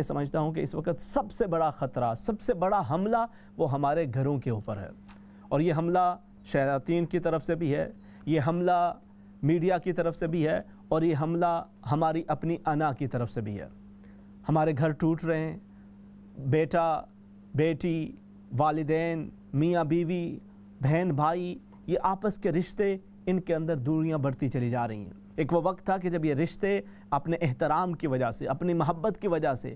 یہ سمجھتا ہوں کہ اس وقت سب سے بڑا خطرہ، سب سے بڑا حملہ وہ ہمارے گھروں کے اوپر ہے، اور یہ حملہ شیاطین کی طرف سے بھی ہے، یہ حملہ میڈیا کی طرف سے بھی ہے، اور یہ حملہ ہماری اپنی انا کی طرف سے بھی ہے۔ ہمارے گھر ٹوٹ رہے ہیں، بیٹا بیٹی، والدین، میاں بیوی، بہن بھائی، یہ آپس کے رشتے، ان کے اندر دوریاں بڑھتی چلی جا رہی ہیں۔ ایک وہ وقت تھا کہ جب یہ رشتے اپنے احترام کی وجہ سے، اپنی محبت کی وجہ سے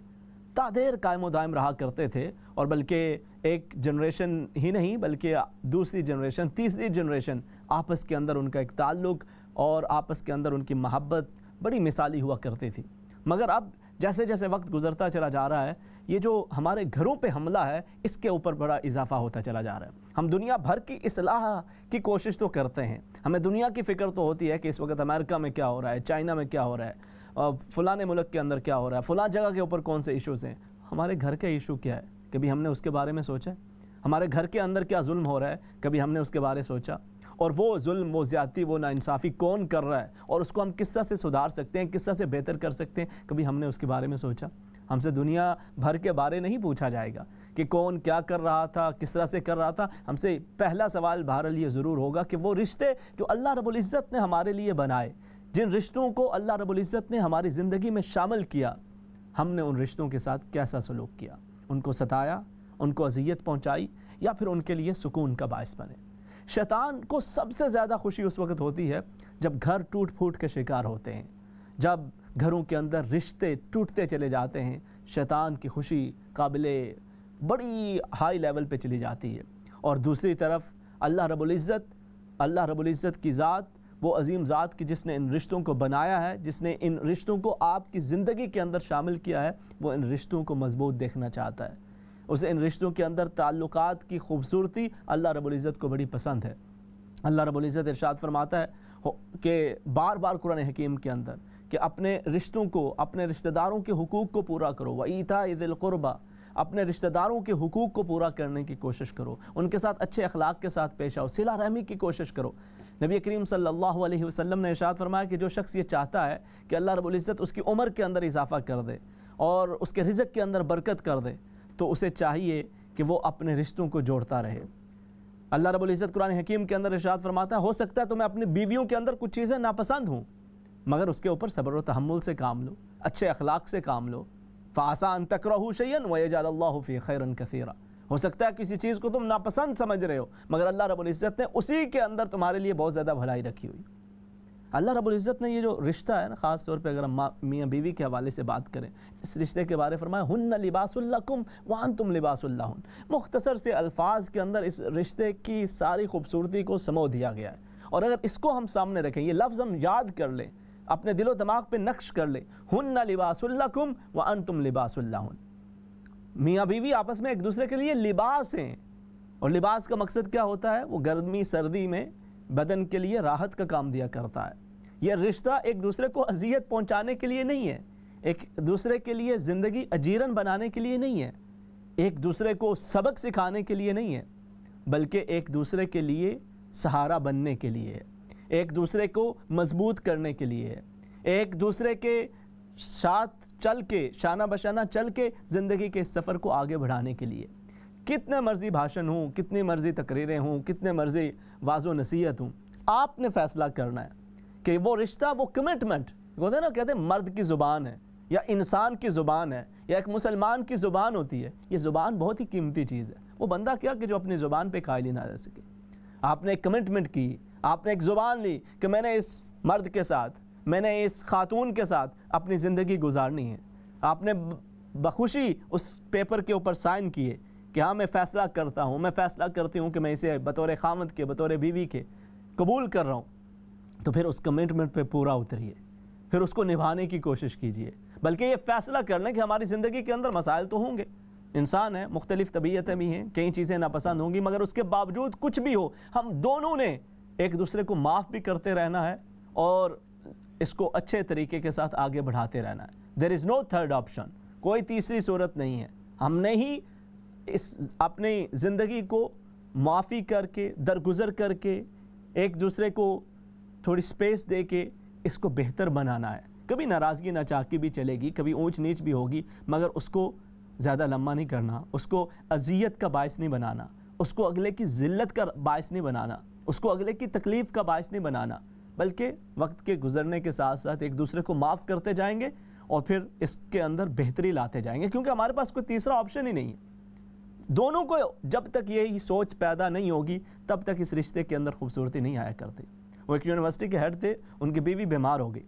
تا دیر قائم و دائم رہا کرتے تھے، اور بلکہ ایک جنریشن ہی نہیں بلکہ دوسری جنریشن، تیسری جنریشن، آپس کے اندر ان کا ایک تعلق اور آپس کے اندر ان کی محبت بڑی مثالی ہوا کرتی تھی۔ مگر اب جیسے جیسے وقت گزرتا چلا جا رہا ہے، یہ جو ہمارے گھروں پہ حملہ ہے، اس کے اوپر بڑا اضافہ ہوتا چلا جا رہا ہے۔ ہم دنیا بھر کی اصلاح کی کوشش تو کرتے ہیں، ہمیں دنیا کی فکر تو ہوتی ہے کہ اس وقت امریکہ میں کیا ہو رہا ہے، چائنا میں کیا ہو رہا ہے، فلاں ملک کے اندر کیا ہو رہا ہے، فلاں جگہ کے اوپر کون سے ایشوز ہیں۔ ہمارے گھر کا ایشو کیا ہے؟ کبھی ہم نے اس کے بارے میں سوچا ہے؟ ہمارے گھر کے اندر کیا ظلم ہو رہا ہے؟ کبھی ہم نے اس کے بارے سوچا؟ اور وہ ظلم، وہ زیادتی، وہ ناانصافی کون کر رہا ہے، اور اس کو ہم کس طرح سے سدھار سکتے ہیں، کس طرح سے بہتر کر سکتے ہیں؟ کبھی ہم نے اس کے بارے میں سوچا؟ ہم سے دنیا بھر کے بارے نہیں پوچھا جائے گا کہ کون کیا کر رہا تھا، کس طرح سے کر رہا تھا۔ ہم سے پہلا سوال بہرحال یہ ضرور ہوگا کہ وہ رشتے جو اللہ رب العزت نے ہمارے لیے بنائے، جن رشتوں کو اللہ رب العزت نے ہماری زندگی میں شامل کیا، ہم نے ان رشتوں کے ساتھ کیسا سلوک کیا؟ ان کو ستایا، ان کو اذیت پہنچائی، یا پھر ان کے لیے سکون کا باعث بنے؟ شیطان کو سب سے زیادہ خوشی اس وقت ہوتی ہے جب گھر ٹوٹ پھوٹ کے شکار ہوتے ہیں، جب گھروں کے اندر رشتے ٹوٹتے چلے جاتے ہیں، شیطان کی خوشی قابل بڑی ہائی لیول پہ چلی جاتی ہے۔ اور دوسری طرف اللہ رب العزت کی ذات، وہ عظیم ذات کی جس نے ان رشتوں کو بنایا ہے، جس نے ان رشتوں کو آپ کی زندگی کے اندر شامل کیا ہے، وہ ان رشتوں کو مضبوط دیکھنا چاہتا ہے۔ اسے ان رشتوں کے اندر تعلقات کی خوبصورتی اللہ رب العزت کو بڑی پسند ہے۔ اللہ رب العزت ارشاد فرماتا ہے کہ بار بار قرآن حکیم کے اندر کہ اپنے رشتوں کو، اپنے رشتہ داروں کے حقوق کو پورا کرو، وَإِيتَاءِ ذِي الْقُرْبَى، اپنے رشتہ داروں کے حقوق کو پورا کرنے کی کوشش کرو، ان کے ساتھ اچھے اخلاق کے ساتھ پیش آؤ، صلہ رحمی کی کوشش کرو۔ نبی کریم صلی اللہ علیہ وسلم نے ارشاد فرمایا کہ جو شخص یہ چاہتا ہے کہ اللہ رب العزت اس کی عمر کے اندر اضافہ کر دے اور اس کے رزق کے اندر برکت کر دے، تو اسے چاہیے کہ وہ اپنے رشتوں کو جوڑتا رہے۔ اللہ رب العزت قرآن حکیم کے اندر ارشاد فرماتا ہے ہو سکتا ہے تمہیں اپنی بیویوں کے اندر کچھ چیزیں ناپسند ہوں، مگر اس کے اوپر صبر و تحمل سے کام لو، اچھے اخلاق سے کام لو۔ فَعَسَىٰ أَن تَكْرَهُوا شَيْئًا وَيَجْعَلَ اللَّهُ فِيهِ خَيْرًا كَثِيرًا، ہو سکتا ہے کسی چیز کو تم ناپسند سمجھ رہے ہو، مگر اللہ رب العزت نے اسی کے اندر تمہارے لیے بہت زیادہ بھلائی رکھی ہوئی۔ اللہ رب العزت نے یہ جو رشتہ ہے نا، خاص طور پہ اگر ہم میاں بیوی کے حوالے سے بات کریں، اس رشتے کے بارے فرمایا ہن لباس لکم وانتم لباس لہن، مختصر سے الفاظ کے اندر اس رشتے کی ساری خوبصورتی کو سمو دیا گیا ہے۔ اور اگر اس کو ہم سامنے رکھیں، یہ لفظ ہم یاد کر لیں، اپنے دل و دماغ پہ نقش کر لیں، ہن لباس لکم وانتم لباس لہن، میاں بیوی آپس میں ایک دوسرے کے لیے لباس ہیں، اور لباس کا مقصد کیا ہوتا ہے؟ وہ گرمی سردی میں بدن کے لیے راحت کا کام دیا کرتا ہے۔ یہ رشتہ ایک دوسرے کو اذیت پہنچانے کے لیے نہیں ہے، ایک دوسرے کے لیے زندگی اجیرن بنانے کے لیے نہیں ہے، ایک دوسرے کو سبق سکھانے کے لیے نہیں ہے، بلکہ ایک دوسرے کے لیے سہارا بننے کے لیے ہے، ایک دوسرے کو مضبوط کرنے کے لیے ہے، ایک دوسرے کے ساتھ چل کے، شانہ بشانہ چل کے زندگی کے سفر کو آگے بڑھانے کے لیے۔ کتنے مرضی بھاشن ہوں، کتنی مرضی تقریریں ہوں، کتنے مرضی واعظ و نصیحت ہوں، آپ نے فیصلہ کرنا ہے کہ وہ رشتہ، وہ کمٹمنٹ، کہتے ہیں مرد کی زبان ہے یا انسان کی زبان ہے یا ایک مسلمان کی زبان ہوتی ہے، یہ زبان بہت ہی قیمتی چیز ہے۔ وہ بندہ کیا کہ جو اپنی زبان پہ قائل ہی نہ رہ سکے۔ آپ نے ایک کمٹمنٹ کی، آپ نے ایک زبان لی کہ میں نے اس مرد کے ساتھ، میں نے اس خاتون کے ساتھ اپنی زندگی گزارنی ہے۔ آپ نے بخوشی اس پیپر کے اوپر سائن کیے کہ ہاں میں فیصلہ کرتا ہوں، میں فیصلہ کرتی ہوں کہ میں اسے بطور خامد کے، بطور بیوی کے قبول کر رہا ہوں، تو پھر اس کمٹمنٹ پہ پورا اتریے، پھر اس کو نبھانے کی کوشش کیجیے۔ بلکہ یہ فیصلہ کر لیں کہ ہماری زندگی کے اندر مسائل تو ہوں گے، انسان ہے، مختلف طبیعتیں بھی ہیں، کئی چیزیں ناپسند ہوں گی، مگر اس کے باوجود کچھ بھی ہو، ہم دونوں نے ایک دوسرے کو معاف بھی کرتے رہنا ہے اور اس کو اچھے طریقے کے ساتھ آگے بڑھاتے رہنا ہے۔ دیر از نو تھرڈ آپشن، کوئی تیسری صورت نہیں ہے۔ ہم نے ہی اس اپنی زندگی کو معافی کر کے، درگزر کر کے، ایک دوسرے کو تھوڑی سپیس دے کے اس کو بہتر بنانا ہے، کبھی ناراضگی ناچاکی بھی چلے گی، کبھی اونچ نیچ بھی ہوگی، مگر اس کو زیادہ لمبا نہیں کرنا، اس کو اذیت کا باعث نہیں بنانا، اس کو اگلے کی ذلت کا باعث نہیں بنانا، اس کو اگلے کی تکلیف کا باعث نہیں بنانا، بلکہ وقت کے گزرنے کے ساتھ ساتھ ایک دوسرے کو معاف کرتے جائیں گے اور پھر اس کے اندر بہتری لاتے جائیں گے، کیونکہ ہمارے پاس کوئی تیسرا آپشن ہی نہیں ہے۔ دونوں کو جب تک یہی سوچ پیدا نہیں ہوگی تب تک اس رشتے کے اندر خوبصورتی نہیں آیا کرتی۔ وہ ایک یونیورسٹی کے ہیڈ تھے، ان کی بیوی بیمار ہو گئی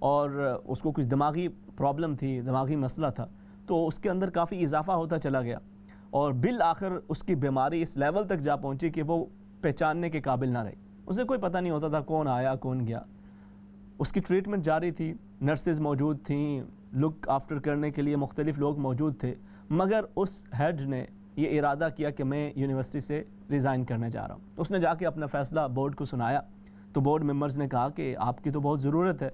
اور اس کو کچھ دماغی پرابلم تھی، دماغی مسئلہ تھا، تو اس کے اندر کافی اضافہ ہوتا چلا گیا اور بالآخر اس کی بیماری اس لیول تک جا پہنچی کہ وہ پہچاننے کے قابل نہ رہی، اسے کوئی پتہ نہیں ہوتا تھا کون آیا کون گیا۔ اس کی ٹریٹمنٹ جاری تھی، نرسز موجود تھیں، لک آفٹر کرنے کے لیے مختلف لوگ موجود تھے، مگر اس ہیڈ نے یہ ارادہ کیا کہ میں یونیورسٹی سے ریزائن کرنے جا رہا ہوں۔ اس نے جا کے اپنا فیصلہ بورڈ کو سنایا تو بورڈ ممبرز نے کہا کہ آپ کی تو بہت ضرورت ہے،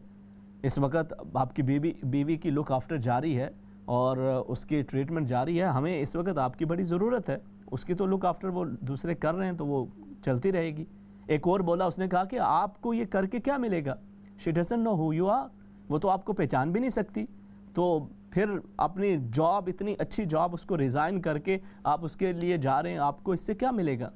اس وقت آپ کی بیوی کی لک آفٹر جاری ہے اور اس کی ٹریٹمنٹ جاری ہے، ہمیں اس وقت آپ کی بڑی ضرورت ہے، اس کی تو لک آفٹر وہ دوسرے کر رہے ہیں تو وہ چلتی رہے گی۔ ایک اور بولا، اس نے کہا کہ آپ کو یہ کر کے کیا ملے گا؟ She doesn't know who you are، وہ تو آپ کو پہچان بھی نہیں سکتی، تو پھر اپنی جاب، اتنی اچھی جاب اس کو ریزائن کر کے آپ اس کے لیے جا رہے ہیں، آپ کو اس سے کیا ملے گا؟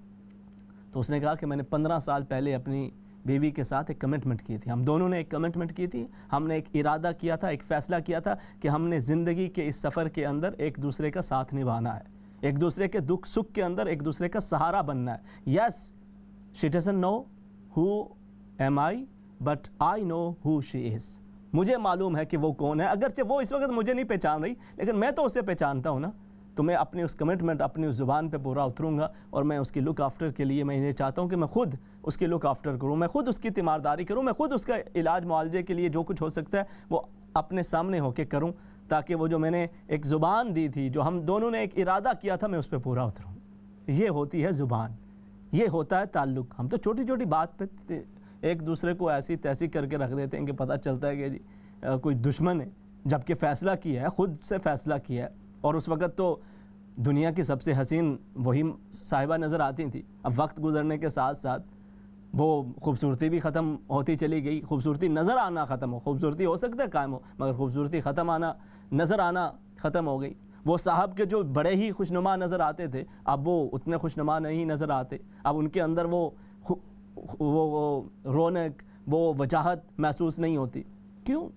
تو اس نے کہا کہ میں نے 15 سال پہلے اپنی بیوی کے ساتھ ایک کمٹمنٹ کی تھی، ہم دونوں نے ایک کمٹمنٹ کی تھی، ہم نے ایک ارادہ کیا تھا، ایک فیصلہ کیا تھا کہ ہم نے زندگی کے اس سفر کے اندر ایک دوسرے کا ساتھ نبھانا ہے، ایک دوسرے کے دکھ سکھ کے اندر ایک دوسرے کا سہارا بننا ہے۔ Yes, she doesn't know who am I, but I know who she is۔ مجھے معلوم ہے کہ وہ کون ہے، اگرچہ وہ اس وقت مجھے نہیں پہچان رہی، لیکن میں تو اسے پہچانتا ہوں نا، تو میں اپنی اس کمٹمنٹ، اپنی اس زبان پہ پورا اتروں گا اور میں اس کی لک آفٹر کے لیے میں یہ چاہتا ہوں کہ میں خود اس کی لک آفٹر کروں، میں خود اس کی تیمارداری کروں، میں خود اس کا علاج معالجے کے لیے جو کچھ ہو سکتا ہے وہ اپنے سامنے ہو کے کروں، تاکہ وہ جو میں نے ایک زبان دی تھی، جو ہم دونوں نے ایک ارادہ کیا تھا، میں اس پہ پورا اتروں۔ یہ ہوتی ہے زبان، یہ ہوتا ہے تعلق۔ ہم تو چھوٹی چھوٹی بات پہ ایک دوسرے کو ایسی تیسی کر کے رکھ دیتے ہیں کہ پتہ چلتا ہے کہ جی کوئی دشمن ہے، جبکہ فیصلہ کیا ہے، خود سے فیصلہ کیا ہے، اور اس وقت تو دنیا کی سب سے حسین وہی صاحبہ نظر آتی تھیں۔ اب وقت گزرنے کے ساتھ ساتھ وہ خوبصورتی بھی ختم ہوتی چلی گئی، خوبصورتی نظر آنا ختم ہو، خوبصورتی ہو سکتا ہے قائم ہو، مگر خوبصورتی نظر آنا ختم ہو گئی۔ وہ صاحب کے جو بڑے ہی خوشنما نظر آتے تھے، اب وہ اتنے خوشنما نہیں نظر آتے، اب ان کے اندر وہ رونق، وہ وجاہت محسوس نہیں ہوتی۔ کیوں؟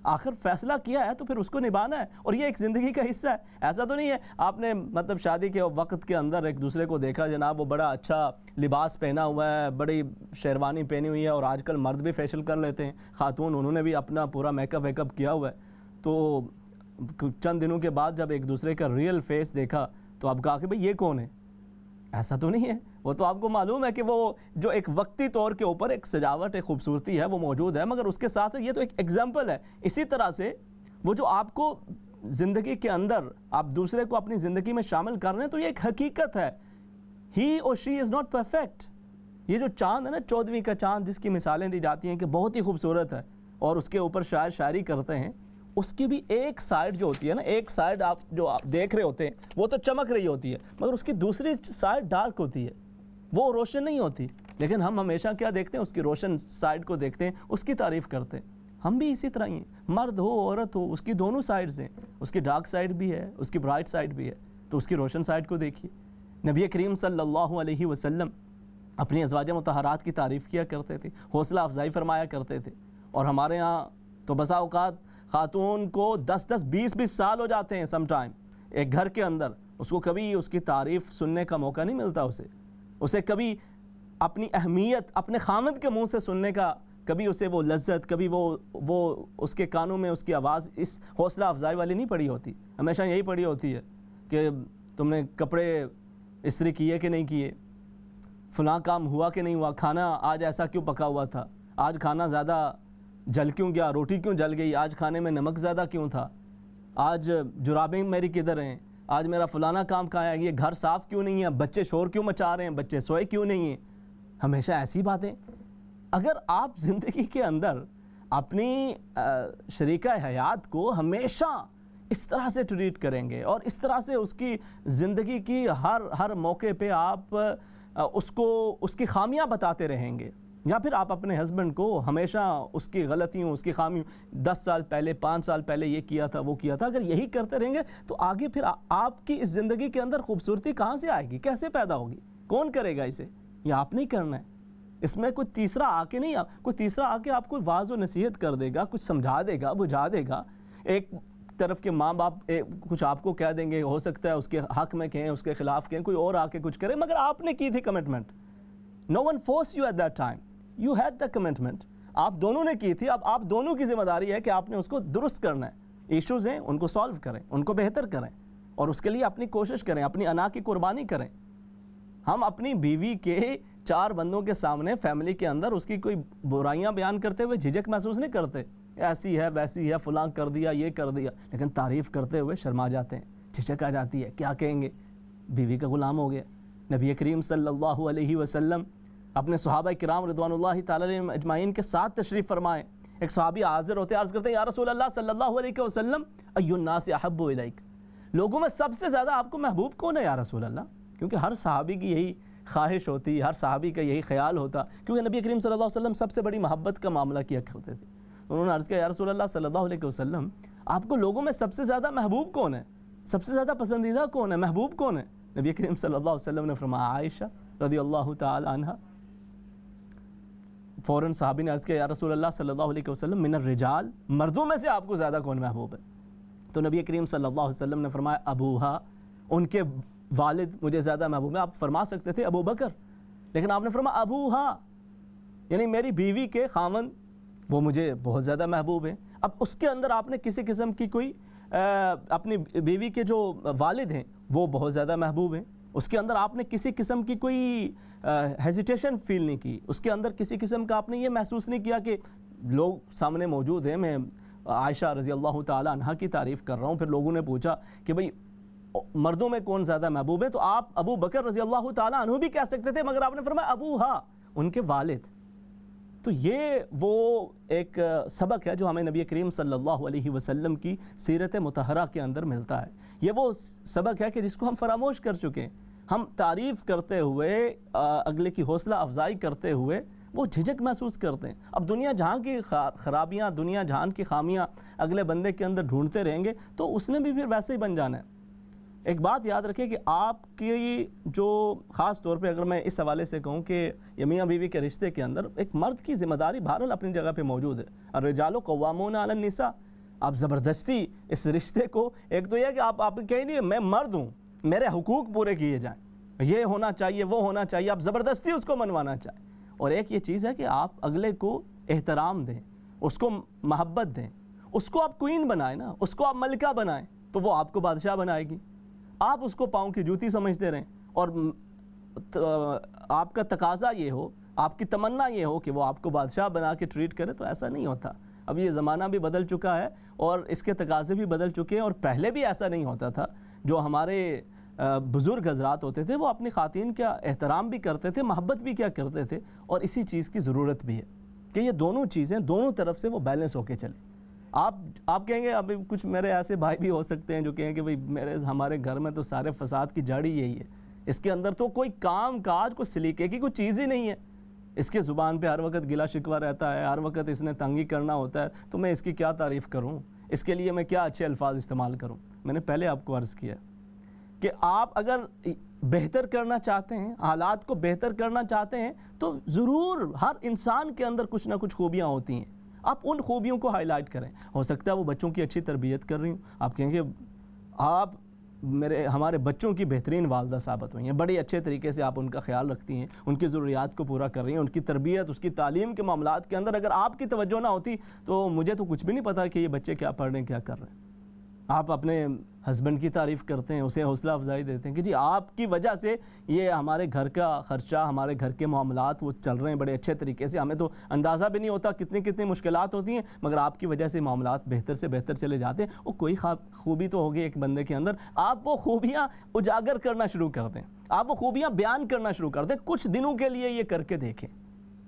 آخر فیصلہ کیا ہے تو پھر اس کو نبھانا ہے، اور یہ ایک زندگی کا حصہ ہے۔ ایسا تو نہیں ہے آپ نے مطلب شادی کے وقت کے اندر ایک دوسرے کو دیکھا، جناب وہ بڑا اچھا لباس پہنا ہوا ہے، بڑی شیروانی پہنی ہوئی ہے، اور آج کل مرد بھی فیشل کر لیتے ہیں، خاتون انہوں نے بھی اپنا پورا میک اپ ویک اپ کیا ہوا ہے، تو چند دنوں کے بعد جب ایک دوسرے کا ریئل فیس دیکھا تو آپ کہا کہ بھئی یہ کون ہے؟ ایسا تو نہیں ہے، وہ تو آپ کو معلوم ہے کہ وہ جو ایک وقتی طور کے اوپر ایک سجاوٹ، ایک خوبصورتی ہے وہ موجود ہے، مگر اس کے ساتھ یہ تو ایک ایگزامپل ہے۔ اسی طرح سے وہ جو آپ کو زندگی کے اندر آپ دوسرے کو اپنی زندگی میں شامل کر رہے ہیں تو یہ ایک حقیقت ہے۔ ہی اور شی از ناٹ پرفیکٹ۔ یہ جو چاند ہے نا، 14ویں کا چاند جس کی مثالیں دی جاتی ہیں کہ بہت ہی خوبصورت ہے اور اس کے اوپر شاعر شاعری کرتے ہیں، اس کی بھی ایک سائیڈ جو ہوتی ہے نا، ایک سائیڈ آپ دیکھ رہے ہوتے ہیں وہ تو چمک رہی ہوتی ہے، مگر اس کی دوسری سائیڈ ڈارک ہوتی ہے، وہ روشن نہیں ہوتی۔ لیکن ہم ہمیشہ کیا دیکھتے ہیں؟ اس کی روشن سائیڈ کو دیکھتے ہیں، اس کی تعریف کرتے ہیں۔ ہم بھی اسی طرح ہی ہیں، مرد ہو عورت ہو، اس کی دونوں سائیڈز ہیں، اس کی ڈارک سائیڈ بھی ہے، اس کی برائٹ سائیڈ بھی ہے، تو اس کی روشن سائیڈ کو دیکھیے۔ نبی کریم صلی اللہ علیہ وسلم اپنی ازواج مطہرات کی تعریف کیا کرتے تھے، حوصلہ افزائی فرمایا کرتے تھے، اور ہمارے ہاں تو بسا اوقات خاتون کو 10 20 سال ہو جاتے ہیں سم ٹائم ایک گھر کے اندر، اس کو کبھی اس کی تعریف سننے کا موقع نہیں ملتا، اسے کبھی اپنی اہمیت اپنے خامد کے منہ سے سننے کا، کبھی اسے وہ لذت، کبھی وہ اس کے کانوں میں اس کی آواز اس حوصلہ افزائی والی نہیں پڑی ہوتی، ہمیشہ یہی پڑی ہوتی ہے کہ تم نے کپڑے استری کیے کہ نہیں کیے، فلاں کام ہوا کہ نہیں ہوا، کھانا آج ایسا کیوں پکا ہوا تھا، آج کھانا زیادہ جل کیوں گیا، روٹی کیوں جل گئی، آج کھانے میں نمک زیادہ کیوں تھا، آج جرابیں میری کدھر ہیں، آج میرا فلانا کام کہاں ہے، یہ گھر صاف کیوں نہیں ہے، بچے شور کیوں مچا رہے ہیں، بچے سوئے کیوں نہیں ہیں، ہمیشہ ایسی باتیں۔ اگر آپ زندگی کے اندر اپنی شریکہ حیات کو ہمیشہ اس طرح سے ٹریٹ کریں گے اور اس طرح سے اس کی زندگی کی ہر موقع پہ آپ اس کی خامیاں بتاتے رہیں گے، یا پھر آپ اپنے ہسبینڈ کو ہمیشہ اس کی غلطیوں، اس کی خامیوں، 10 سال پہلے 5 سال پہلے یہ کیا تھا وہ کیا تھا، اگر یہی کرتے رہیں گے تو آگے پھر آپ کی اس زندگی کے اندر خوبصورتی کہاں سے آئے گی؟ کیسے پیدا ہوگی؟ کون کرے گا اسے؟ یہ آپ نہیں کرنا ہے۔ اس میں کوئی تیسرا آ کے آپ کو واعظ و نصیحت کر دے گا، کچھ سمجھا دے گا، بجھا دے گا۔ ایک طرف کے ماں باپ کچھ آپ کو کہہ دیں گے، ہو سکتا ہے اس کے حق میں کہیں، اس کے خلاف کہیں، کوئی اور آ کے کچھ کرے، مگر آپ نے کی تھی commitment. No one forced you at that time. You had the commitment. آپ دونوں نے کی تھی، اب آپ دونوں کی ذمہ داری ہے کہ آپ نے اس کو درست کرنا ہے۔ ایشوز ہیں ان کو سالو کریں، ان کو بہتر کریں، اور اس کے لیے اپنی کوشش کریں، اپنی انا کی قربانی کریں۔ ہم اپنی بیوی کے 4 بندوں کے سامنے فیملی کے اندر اس کی کوئی برائیاں بیان کرتے ہوئے جھجک محسوس نہیں کرتے، ایسی ہے ویسی ہے، فلاں کر دیا، یہ کر دیا، لیکن تعریف کرتے ہوئے شرما جاتے ہیں، جھجک آ جاتی ہے، کیا کہیں گے؟ بیوی کا غلام ہو گیا۔ نبی کریم صلی اللہ علیہ وسلم اپنے صحابہ کرام رضوان اللہ تعالی علیہم اجمعین کے ساتھ تشریف فرمائے۔ ایک صحابی حاضر ہوتے عرض کرتے ہیں، یا رسول اللہ صلی اللہ علیہ وسلم ای الناس احب الیک، لوگوں میں سب سے زیادہ آپ کو محبوب کون ہے یا رسول اللہ؟ کیونکہ ہر صحابی کی یہی خواہش ہوتی، ہر صحابی کا یہی خیال ہوتا، کیونکہ نبی کریم صلی اللہ علیہ وسلم سب سے بڑی محبت کا معاملہ کیا کرتے تھے۔ انہوں نے عرض کیا، یا رسول اللہ صلی اللہ علیہ وسلم، آپ کو لوگوں میں سب سے زیادہ محبوب کون ہے؟ سب سے زیادہ پسندیدہ کون ہے؟ محبوب کون ہے؟ نبی کریم صلی اللہ علیہ وسلم نے فرمایا، عائشہ رضی اللہ تعالی عنہ۔ فوراً صحابی نے عرض کیا، یا رسول اللہ صلی اللہ علیہ وسلم، من الرجال، مردوں میں سے آپ کو زیادہ کون محبوب ہے؟ تو نبی کریم صلی اللہ علیہ وسلم نے فرمایا، ابوہا، ان کے والد مجھے زیادہ محبوب ہے۔ آپ فرما سکتے تھے ابو بکر، لیکن آپ نے فرمایا ابوہا، یعنی میری بیوی کے خاوند وہ مجھے بہت زیادہ محبوب ہیں۔ اب اس کے اندر آپ نے کسی قسم کی کوئی اپنی بیوی کے جو والد ہیں وہ بہت زیادہ محبوب ہیں، اس کے اندر آپ نے کسی قسم کی کوئی ہیزیٹیشن فیل نہیں کی، اس کے اندر کسی قسم کا آپ نے یہ محسوس نہیں کیا کہ لوگ سامنے موجود ہیں، میں عائشہ رضی اللہ تعالی عنہ کی تعریف کر رہا ہوں، پھر لوگوں نے پوچھا کہ بھئی مردوں میں کون زیادہ محبوب ہے، تو آپ ابو بکر رضی اللہ تعالی عنہ بھی کہہ سکتے تھے، مگر آپ نے فرمایا ابوہا، ان کے والد۔ تو یہ وہ ایک سبق ہے جو ہمیں نبی کریم صلی اللہ علیہ وسلم کی سیرت مطہرہ کے اندر ملتا ہے۔ یہ وہ سبق ہے کہ جس کو ہم فراموش کر چکے ہیں۔ ہم تعریف کرتے ہوئے، اگلے کی حوصلہ افزائی کرتے ہوئے وہ جھجک محسوس کرتے ہیں۔ اب دنیا جہاں کی خرابیاں، دنیا جہان کی خامیاں اگلے بندے کے اندر ڈھونڈتے رہیں گے تو اس نے بھی پھر ویسے ہی بن جانا ہے۔ ایک بات یاد رکھیں کہ آپ کی جو خاص طور پہ اگر میں اس حوالے سے کہوں کہ یہ میاں بیوی کے رشتے کے اندر ایک مرد کی ذمہ داری بہرحال اپنی جگہ پہ موجود ہے۔ الرجال قوامون علی النساء، آپ زبردستی اس رشتے کو، ایک تو یہ کہ آپ کہیں نہیں میں مرد ہوں، میرے حقوق پورے کیے جائیں، یہ ہونا چاہیے، وہ ہونا چاہیے، آپ زبردستی اس کو منوانا چاہیں۔ اور ایک یہ چیز ہے کہ آپ اگلے کو احترام دیں، اس کو محبت دیں، اس کو آپ کوئین بنائیں نا، اس کو آپ ملکہ بنائیں تو وہ آپ کو بادشاہ بنائے گی۔ آپ اس کو پاؤں کی جوتی سمجھتے رہیں اور آپ کا تقاضا یہ ہو، آپ کی تمنا یہ ہو کہ وہ آپ کو بادشاہ بنا کے ٹریٹ کرے، تو ایسا نہیں ہوتا۔ اب یہ زمانہ بھی بدل چکا ہے اور اس کے تقاضے بھی بدل چکے ہیں، اور پہلے بھی ایسا نہیں ہوتا تھا۔ جو ہمارے بزرگ حضرات ہوتے تھے وہ اپنی خواتین کا احترام بھی کرتے تھے، محبت بھی کیا کرتے تھے، اور اسی چیز کی ضرورت بھی ہے کہ یہ دونوں چیزیں دونوں طرف سے وہ بیلنس ہو کے چلیں۔ آپ کہیں گے، ابھی کچھ میرے ایسے بھائی بھی ہو سکتے ہیں جو کہیں کہ ہمارے گھر میں تو سارے فساد کی جڑ ہی یہی ہے، اس کے اندر تو کوئی کام کاج، کوئی سلیقے کی کوئی چیز ہی نہیں ہے، اس کے زبان پہ ہر وقت گلا شکوہ رہتا ہے، ہر وقت اس نے تنگی کرنا ہوتا ہے، تو میں اس کی کیا تعریف کروں، اس کے لیے میں کیا اچھے الفاظ استعمال کروں۔ میں نے پہلے آپ کو عرض کیا کہ آپ اگر بہتر کرنا چاہتے ہیں، حالات کو بہتر کرنا چاہتے ہیں، تو ضرور ہر انسان کے اندر کچھ نہ کچھ خوبیاں ہوتی ہیں، آپ ان خوبیوں کو ہائی لائٹ کریں۔ ہو سکتا ہے وہ بچوں کی اچھی تربیت کر رہی ہوں، آپ کہیں گے آپ ہمارے بچوں کی بہترین والدہ ثابت ہوئی ہیں، بڑے اچھے طریقے سے آپ ان کا خیال رکھتی ہیں، ان کی ضروریات کو پورا کر رہی ہیں، ان کی تربیت، اس کی تعلیم کے معاملات کے اندر اگر آپ کی توجہ نہ ہوتی تو مجھے تو کچھ بھی نہیں پتا کہ یہ بچے کیا پڑھ رہے ہیں، کیا کر رہے ہیں۔ آپ اپنے ہسبینڈ کی تعریف کرتے ہیں، اسے حوصلہ افزائی دیتے ہیں کہ جی آپ کی وجہ سے یہ ہمارے گھر کا خرچہ، ہمارے گھر کے معاملات وہ چل رہے ہیں بڑے اچھے طریقے سے، ہمیں تو اندازہ بھی نہیں ہوتا کتنی مشکلات ہوتی ہیں، مگر آپ کی وجہ سے معاملات بہتر سے بہتر چلے جاتے ہیں۔ وہ کوئی خوبی تو ہوگی ایک بندے کے اندر، آپ وہ خوبیاں اجاگر کرنا شروع کر دیں، آپ وہ خوبیاں بیان کرنا شروع کر دیں، کچھ دنوں کے لیے یہ کر کے دیکھیں،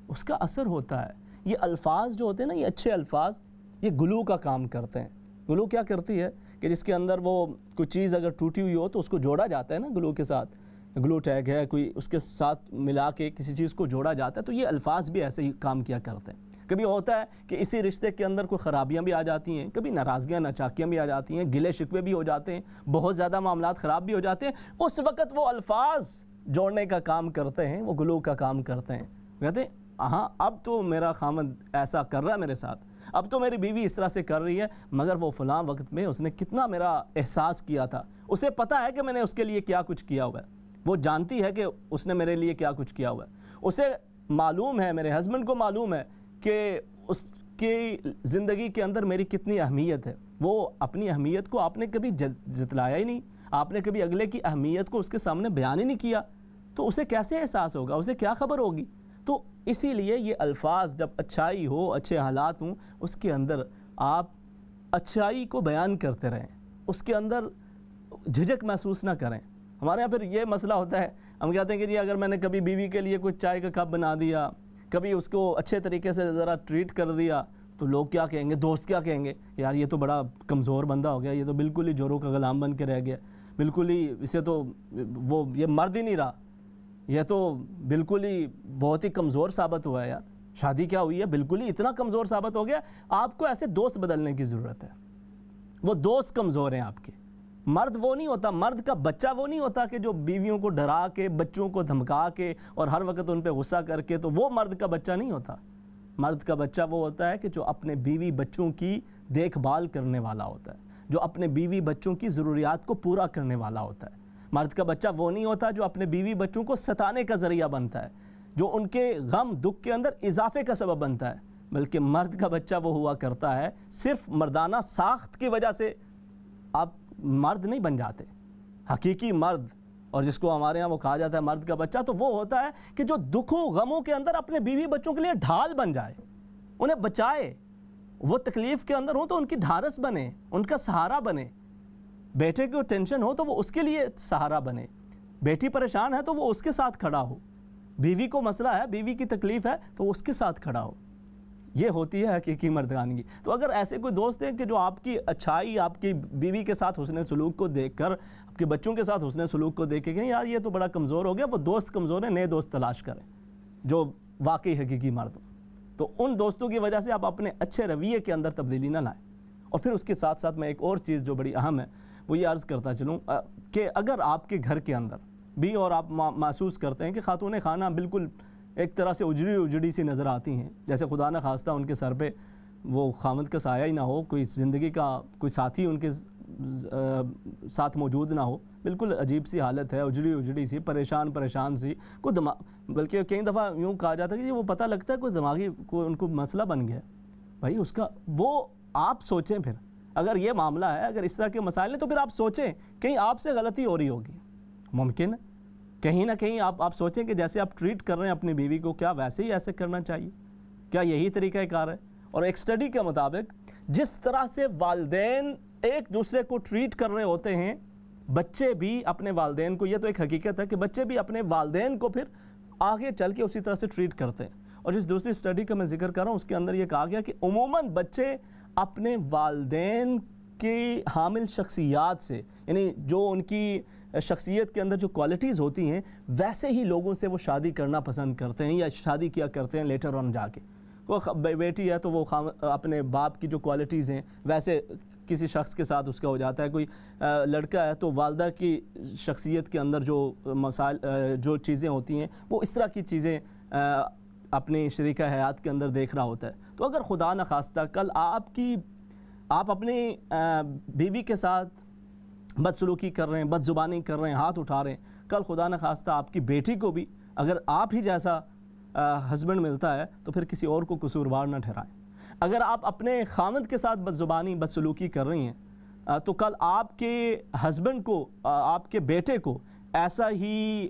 اس کا اثر ہوتا ہے۔ یہ الفاظ جو ہوتے ہیں نا، یہ اچھے الفاظ، یہ گلو کا کام کرتے ہیں۔ گلو کیا کرتی ہے کہ جس کے اندر وہ کوئی چیز اگر ٹوٹی ہوئی ہو تو اس کو جوڑا جاتا ہے نا گلو کے ساتھ، گلو ٹیگ ہے، کوئی اس کے ساتھ ملا کے کسی چیز کو جوڑا جاتا ہے، تو یہ الفاظ بھی ایسے ہی کام کیا کرتے ہیں۔ کبھی ہوتا ہے کہ اسی رشتے کے اندر کوئی خرابیاں بھی آ جاتی ہیں، کبھی ناراضگیاں ناچاکیاں بھی آ جاتی ہیں، گلے شکوے بھی ہو جاتے ہیں، بہت زیادہ معاملات خراب بھی ہو جاتے ہیں، اس وقت وہ الفاظ جوڑنے کا کام کرتے ہیں، وہ گلو کا کام کرتے ہیں، کہتے ہیں ہاں اب تو میرا خامد ایسا کر رہا ہے میرے ساتھ، اب تو میری بیوی اس طرح سے کر رہی ہے، مگر وہ فلاں وقت میں اس نے کتنا میرا احساس کیا تھا، اسے پتہ ہے کہ میں نے اس کے لیے کیا کچھ کیا ہوا ہے، وہ جانتی ہے کہ اس نے میرے لیے کیا کچھ کیا ہوا ہے، اسے معلوم ہے، میرے ہسبینڈ کو معلوم ہے کہ اس کی زندگی کے اندر میری کتنی اہمیت ہے۔ وہ اپنی اہمیت کو آپ نے کبھی جتلایا ہی نہیں، آپ نے کبھی اگلے کی اہمیت کو اس کے سامنے بیان ہی نہیں کیا، تو اسے کیسے احساس ہوگا، اسے کیا خبر ہوگی؟ تو اسی لیے یہ الفاظ جب اچھائی ہو، اچھے حالات ہوں، اس کے اندر آپ اچھائی کو بیان کرتے رہیں، اس کے اندر جھجک محسوس نہ کریں۔ ہمارے یہاں پھر یہ مسئلہ ہوتا ہے، ہم کہتے ہیں کہ جی اگر میں نے کبھی بیوی کے لیے کوئی چائے کا کپ بنا دیا، کبھی اس کو اچھے طریقے سے ذرا ٹریٹ کر دیا، تو لوگ کیا کہیں گے، دوست کیا کہیں گے، یار یہ تو بڑا کمزور بندہ ہو گیا، یہ تو بالکل ہی جوروں کا غلام بن کے رہ گیا، بالکل ہی اسے تو یہ مرد ہی نہیں رہا، یہ تو بالکل ہی بہت ہی کمزور ثابت ہوا ہے، یار شادی کیا ہوئی ہے، بالکل ہی اتنا کمزور ثابت ہو گیا۔ آپ کو ایسے دوست بدلنے کی ضرورت ہے، وہ دوست کمزور ہیں آپ کے۔ مرد وہ نہیں ہوتا، مرد کا بچہ وہ نہیں ہوتا کہ جو بیویوں کو ڈرا کے، بچوں کو دھمکا کے اور ہر وقت ان پہ غصہ کر کے، تو وہ مرد کا بچہ نہیں ہوتا۔ مرد کا بچہ وہ ہوتا ہے کہ جو اپنے بیوی بچوں کی دیکھ بھال کرنے والا ہوتا ہے، جو اپنے بیوی بچوں کی ضروریات کو پورا کرنے والا ہوتا ہے۔ مرد کا بچہ وہ نہیں ہوتا جو اپنے بیوی بچوں کو ستانے کا ذریعہ بنتا ہے، جو ان کے غم دکھ کے اندر اضافے کا سبب بنتا ہے، بلکہ مرد کا بچہ وہ ہوا کرتا ہے، صرف مردانہ ساخت کی وجہ سے آپ مرد نہیں بن جاتے۔ حقیقی مرد، اور جس کو ہمارے ہاں وہ کہا جاتا ہے مرد کا بچہ، تو وہ ہوتا ہے کہ جو دکھوں غموں کے اندر اپنے بیوی بچوں کے لیے ڈھال بن جائے، انہیں بچائے، وہ تکلیف کے اندر ہوں تو ان کی ڈھارس بنے، ان کا سہارا بنے۔ بیٹے کو ٹینشن ہو تو وہ اس کے لیے سہارا بنے، بیٹی پریشان ہے تو وہ اس کے ساتھ کھڑا ہو، بیوی کو مسئلہ ہے، بیوی کی تکلیف ہے تو اس کے ساتھ کھڑا ہو۔ یہ ہوتی ہے حقیقی مردانگی۔ تو اگر ایسے کوئی دوست ہیں کہ جو آپ کی اچھائی، آپ کی بیوی کے ساتھ حسن سلوک کو دیکھ کر، آپ کے بچوں کے ساتھ حسن سلوک کو دیکھ کے کہیں یار یہ تو بڑا کمزور ہو گیا، وہ دوست کمزور ہیں، نئے دوست تلاش کریں جو واقعی حقیقی مرد ہوں۔ تو ان دوستوں کی وجہ سے آپ اپنے اچھے رویے کے اندر تبدیلی نہ لائیں۔ اور پھر اس کے ساتھ ساتھ میں ایک اور چیز جو بڑی اہم ہے وہ یہ عرض کرتا چلوں کہ اگر آپ کے گھر کے اندر بھی اور آپ محسوس کرتے ہیں کہ خاتون خانہ بالکل ایک طرح سے اجڑی سی نظر آتی ہیں، جیسے خدا نہ خواستہ ان کے سر پہ وہ خامد کا سایہ ہی نہ ہو، کوئی زندگی کا کوئی ساتھی ان کے ساتھ موجود نہ ہو، بالکل عجیب سی حالت ہے، اجڑی سی، پریشان سی، کوئی بلکہ کئی دفعہ یوں کہا جاتا ہے کہ وہ پتہ لگتا ہے کوئی دماغی کوئی ان کو مسئلہ بن گیا ہے۔ بھائی اس کا وہ آپ سوچیں، پھر اگر یہ معاملہ ہے، اگر اس طرح کے مسائل ہیں تو پھر آپ سوچیں کہیں آپ سے غلطی ہو رہی ہوگی، ممکن ہے کہیں نہ کہیں آپ سوچیں کہ جیسے آپ ٹریٹ کر رہے ہیں اپنی بیوی کو، کیا ویسے ہی ایسے کرنا چاہیے، کیا یہی طریقہ کار ہے؟ اور ایک سٹڈی کے مطابق جس طرح سے والدین ایک دوسرے کو ٹریٹ کر رہے ہوتے ہیں، بچے بھی اپنے والدین کو، یہ تو ایک حقیقت ہے کہ بچے بھی اپنے والدین کو پھر آگے چل کے اسی طرح سے ٹریٹ کرتے ہیں۔ اور جس دوسری سٹڈی کا میں ذکر کر رہا ہوں اس کے اندر یہ کہا گیا کہ عموماً بچے اپنے والدین کی حامل شخصیات سے، یعنی جو ان کی شخصیت کے اندر جو کوالٹیز ہوتی ہیں، ویسے ہی لوگوں سے وہ شادی کرنا پسند کرتے ہیں یا شادی کیا کرتے ہیں لیٹر آن جا کے۔ کوئی بیٹی ہے تو وہ اپنے باپ کی جو کوالٹیز ہیں ویسے کسی شخص کے ساتھ اس کا ہو جاتا ہے، کوئی لڑکا ہے تو والدہ کی شخصیت کے اندر جو مسائل جو چیزیں ہوتی ہیں وہ اس طرح کی چیزیں اپنی شریکہ حیات کے اندر دیکھ رہا ہوتا ہے۔ تو اگر خدا نخواستہ کل آپ اپنی بیوی کے ساتھ بدسلوکی کر رہے ہیں، بد زبانی کر رہے ہیں، ہاتھ اٹھا رہے ہیں، کل خدا نخواستہ آپ کی بیٹی کو بھی اگر آپ ہی جیسا ہسبینڈ ملتا ہے تو پھر کسی اور کو قصوروار نہ ٹھہرائیں۔ اگر آپ اپنے خامد کے ساتھ بد زبانی بدسلوکی کر رہی ہیں تو کل آپ کے ہسبینڈ کو، آپ کے بیٹے کو ایسا ہی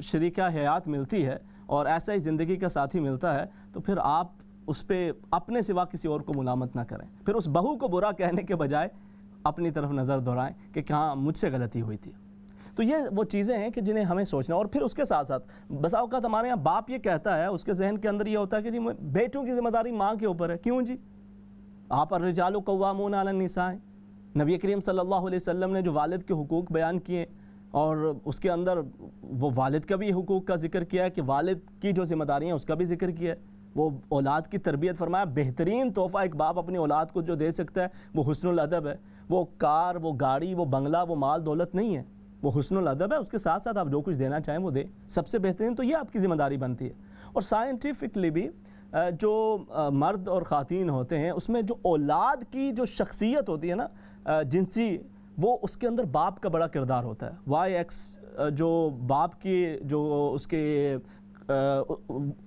شریکہ حیات ملتی ہے اور ایسا ہی زندگی کا ساتھی ملتا ہے تو پھر آپ اس پہ اپنے سوا کسی اور کو ملامت نہ کریں، پھر اس بہو کو برا کہنے کے بجائے اپنی طرف نظر دہرائیں کہ کہاں مجھ سے غلطی ہوئی تھی۔ تو یہ وہ چیزیں ہیں کہ جنہیں ہمیں سوچنا۔ اور پھر اس کے ساتھ ساتھ بسا اوقات ہمارے یہاں باپ یہ کہتا ہے، اس کے ذہن کے اندر یہ ہوتا ہے کہ جی بیٹوں کی ذمہ داری ماں کے اوپر ہے۔ کیوں جی؟ آپ الرجال قوامون علی النساء، نبی کریم صلی اللہ علیہ وسلم نے جو والد کے حقوق بیان کیے اور اس کے اندر وہ والد کا بھی حقوق کا ذکر کیا ہے کہ والد کی جو ذمہ داریاں ہیں اس کا بھی ذکر کیا ہے. وہ اولاد کی تربیت فرمایا بہترین تحفہ ایک باپ اپنی اولاد کو جو دے سکتا ہے وہ حسن الادب ہے. وہ کار، وہ گاڑی، وہ بنگلہ، وہ مال دولت نہیں ہے، وہ حسن الادب ہے. اس کے ساتھ ساتھ آپ جو کچھ دینا چاہیں وہ دیں. سب سے بہترین تو یہ آپ کی ذمہ داری بنتی ہے. اور سائنٹیفکلی بھی جو مرد اور خواتین ہوتے ہیں اس میں جو اولاد کی جو شخصیت ہوتی ہے نا جنسی، وہ اس کے اندر باپ کا بڑا کردار ہوتا ہے. وائی ایکس جو باپ کی جو اس کے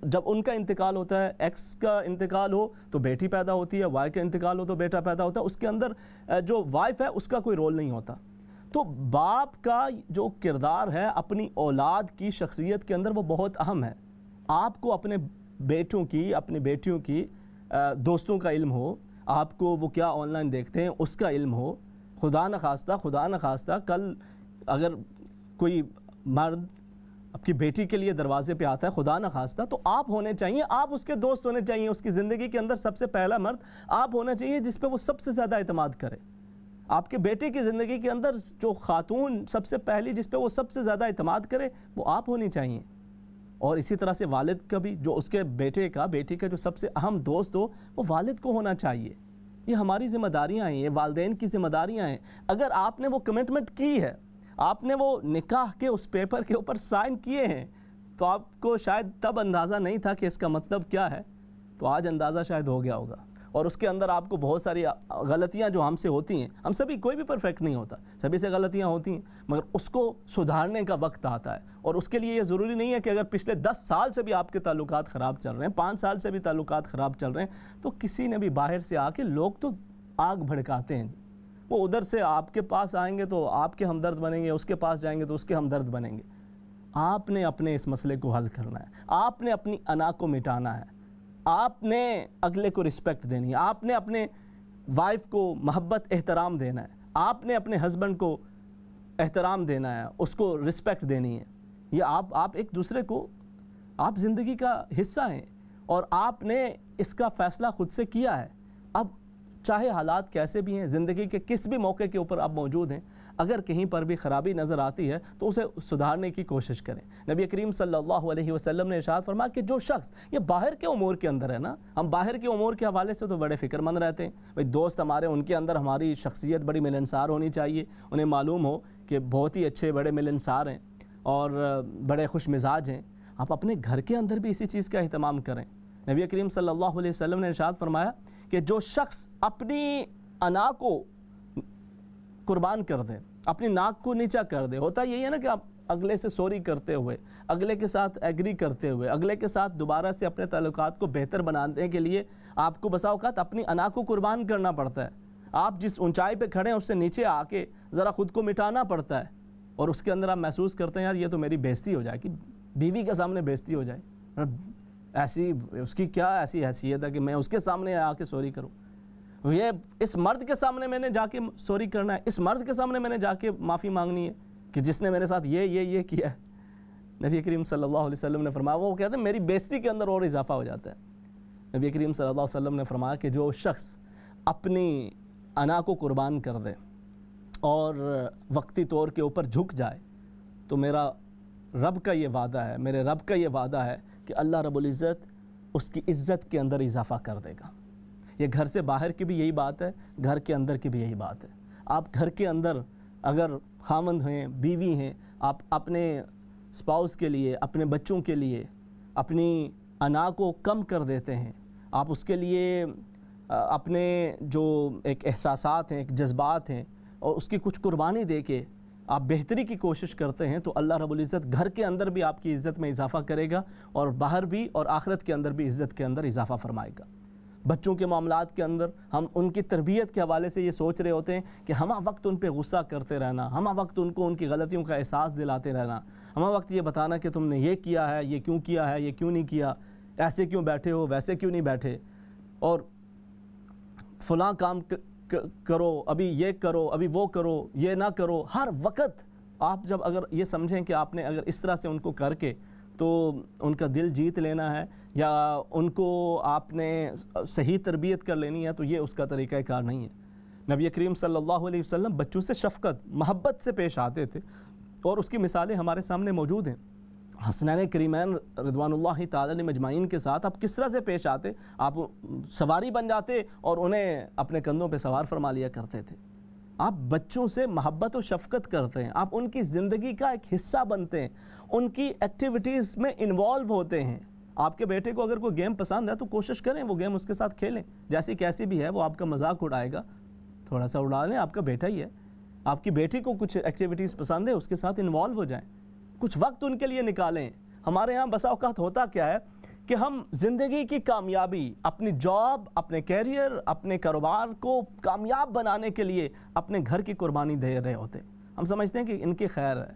جب ان کا انتقال ہوتا ہے، ایکس کا انتقال ہو تو بیٹی پیدا ہوتی ہے، وائی کا انتقال ہو تو بیٹا پیدا ہوتا ہے. اس کے اندر جو وائف ہے اس کا کوئی رول نہیں ہوتا. تو باپ کا جو کردار ہے اپنی اولاد کی شخصیت کے اندر وہ بہت اہم ہے. آپ کو اپنے بیٹوں کی، اپنی بیٹیوں کی دوستوں کا علم ہو، آپ کو وہ کیا آن لائن دیکھتے ہیں اس کا علم ہو. خدا نخواستہ کل اگر کوئی مرد آپ کی بیٹی کے لیے دروازے پہ آتا ہے خدا نخواستہ، تو آپ ہونے چاہیے، آپ اس کے دوست ہونے چاہیے. اس کی زندگی کے اندر سب سے پہلا مرد آپ ہونا چاہیے جس پہ وہ سب سے زیادہ اعتماد کرے. آپ کے بیٹے کی زندگی کے اندر جو خاتون سب سے پہلی جس پہ وہ سب سے زیادہ اعتماد کرے وہ آپ ہونی چاہیے. اور اسی طرح سے والد کا بھی جو اس کے بیٹے کا، بیٹی کا جو سب سے اہم دوست ہو وہ والد کو ہونا چاہیے. یہ ہماری ذمہ داریاں ہیں، یہ والدین کی ذمہ داریاں ہیں. اگر آپ نے وہ کمٹمنٹ کی ہے، آپ نے وہ نکاح کے اس پیپر کے اوپر سائن کیے ہیں، تو آپ کو شاید تب اندازہ نہیں تھا کہ اس کا مطلب کیا ہے، تو آج اندازہ شاید ہو گیا ہوگا. اور اس کے اندر آپ کو بہت ساری غلطیاں جو ہم سے ہوتی ہیں، ہم سبھی، کوئی بھی پرفیکٹ نہیں ہوتا، سبھی سے غلطیاں ہوتی ہیں، مگر اس کو سدھارنے کا وقت آتا ہے. اور اس کے لیے یہ ضروری نہیں ہے کہ اگر پچھلے 10 سال سے بھی آپ کے تعلقات خراب چل رہے ہیں، 5 سال سے بھی تعلقات خراب چل رہے ہیں، تو کسی نے بھی باہر سے آ کے، لوگ تو آگ بھڑکاتے ہیں، وہ ادھر سے آپ کے پاس آئیں گے تو آپ کے ہمدرد بنیں گے، اس کے پاس جائیں گے تو اس کے ہمدرد بنیں گے. آپ نے اپنے اس مسئلے کو حل کرنا ہے، آپ نے اپنی انا کو مٹانا ہے، آپ نے اگلے کو رسپیکٹ دینی ہے، آپ نے اپنے وائف کو محبت احترام دینا ہے، آپ نے اپنے ہسبینڈ کو احترام دینا ہے، اس کو رسپیکٹ دینی ہے. یہ آپ ایک دوسرے کو، آپ زندگی کا حصہ ہیں اور آپ نے اس کا فیصلہ خود سے کیا ہے. اب چاہے حالات کیسے بھی ہیں، زندگی کے کس بھی موقع کے اوپر آپ موجود ہیں، اگر کہیں پر بھی خرابی نظر آتی ہے تو اسے سدھارنے کی کوشش کریں. نبی کریم صلی اللہ علیہ وسلم نے ارشاد فرمایا کہ جو شخص یہ باہر کے امور کے اندر ہے نا، ہم باہر کے امور کے حوالے سے تو بڑے فکر مند رہتے ہیں، بھئی دوست ہمارے، ان کے اندر ہماری شخصیت بڑی ملنسار ہونی چاہیے، انہیں معلوم ہو کہ بہت ہی اچھے بڑے ملنسار ہیں اور بڑے خوش مزاج ہیں. آپ اپنے گھر کے اندر بھی اسی چیز کا اہتمام کریں. نبی کریم صلی اللہ علیہ وسلم نے ارشاد فرمایا کہ جو شخص اپنی انا کو قربان کر دے، اپنی ناک کو نیچا کر دے، ہوتا یہی ہے نا کہ آپ اگلے سے سوری کرتے ہوئے، اگلے کے ساتھ ایگری کرتے ہوئے، اگلے کے ساتھ دوبارہ سے اپنے تعلقات کو بہتر بنانے کے لیے آپ کو بسا اوقات اپنی انا کو قربان کرنا پڑتا ہے. آپ جس اونچائی پہ کھڑے ہیں اس سے نیچے آ کے ذرا خود کو مٹانا پڑتا ہے، اور اس کے اندر آپ محسوس کرتے ہیں یار یہ تو میری بےزتی ہو جائے، کہ بیوی کے سامنے بےزتی ہو جائے، ایسی اس کی کیا ایسی حیثیت ہے کہ میں اس کے سامنے آ کے سوری کروں. یہ اس مرد کے سامنے میں نے جا کے سوری کرنا ہے، اس مرد کے سامنے میں نے جا کے معافی مانگنی ہے کہ جس نے میرے ساتھ یہ کیا ہے. نبی کریم صلی اللہ علیہ وسلم نے فرمایا، وہ کہتے ہیں میری بےزتی کے اندر اور اضافہ ہو جاتا ہے. نبی کریم صلی اللہ علیہ وسلم نے فرمایا کہ جو شخص اپنی انا کو قربان کر دے اور وقتی طور کے اوپر جھک جائے، تو میرا رب کا یہ وعدہ ہے، میرے رب کا یہ وعدہ ہے کہ اللہ رب العزت اس کی عزت کے اندر اضافہ کر دے گا. یہ گھر سے باہر کی بھی یہی بات ہے، گھر کے اندر کی بھی یہی بات ہے. آپ گھر کے اندر اگر خاوند ہیں، بیوی ہیں، آپ اپنے اسپاؤس کے لیے، اپنے بچوں کے لیے اپنی انا کو کم کر دیتے ہیں، آپ اس کے لیے اپنے جو ایک احساسات ہیں، ایک جذبات ہیں، اور اس کی کچھ قربانی دے کے آپ بہتری کی کوشش کرتے ہیں، تو اللہ رب العزت گھر کے اندر بھی آپ کی عزت میں اضافہ کرے گا اور باہر بھی اور آخرت کے اندر بھی عزت کے اندر اضافہ فرمائے گا. بچوں کے معاملات کے اندر ہم ان کی تربیت کے حوالے سے یہ سوچ رہے ہوتے ہیں کہ ہمہ وقت ان پہ غصہ کرتے رہنا، ہمہ وقت ان کو ان کی غلطیوں کا احساس دلاتے رہنا، ہمہ وقت یہ بتانا کہ تم نے یہ کیا ہے، یہ کیوں کیا ہے، یہ کیوں نہیں کیا، ایسے کیوں بیٹھے ہو، ویسے کیوں نہیں بیٹھے، اور فلاں کام کرو، ابھی یہ کرو، ابھی وہ کرو، یہ نہ کرو. ہر وقت آپ جب اگر یہ سمجھیں کہ آپ نے اگر اس طرح سے ان کو کر کے تو ان کا دل جیت لینا ہے یا ان کو آپ نے صحیح تربیت کر لینی ہے، تو یہ اس کا طریقہ کار نہیں ہے. نبی کریم صلی اللہ علیہ وسلم بچوں سے شفقت، محبت سے پیش آتے تھے. اور اس کی مثالیں ہمارے سامنے موجود ہیں۔ حسنین کریمین رضوان اللہ تعالی علیہ مجمعین کے ساتھ آپ کس طرح سے پیش آتے؟ آپ سواری بن جاتے اور انہیں اپنے کندھوں پہ سوار فرما لیا کرتے تھے۔ آپ بچوں سے محبت و شفقت کرتے ہیں، آپ ان کی زندگی کا ایک حصہ بنتے ہیں، ان کی ایکٹیویٹیز میں انوالو ہوتے ہیں۔ آپ کے بیٹے کو اگر کوئی گیم پسند ہے تو کوشش کریں وہ گیم اس کے ساتھ کھیلیں، جیسی کیسی بھی ہے۔ وہ آپ کا مذاق اڑائے گا، تھوڑا سا اڑا لیں، آپ کا بیٹا ہی ہے۔ آپ کی بیٹی کو کچھ ایکٹیویٹیز پسند ہے، اس کے ساتھ انوالو ہو جائیں، کچھ وقت ان کے لیے نکالیں۔ ہمارے ہاں بسا اوقات ہوتا کیا ہے کہ ہم زندگی کی کامیابی، اپنی جاب، اپنے کیریئر، اپنے کاروبار کو کامیاب بنانے کے لیے اپنے گھر کی قربانی دے رہے ہوتے ہیں۔ ہم سمجھتے ہیں کہ ان کی خیر ہے۔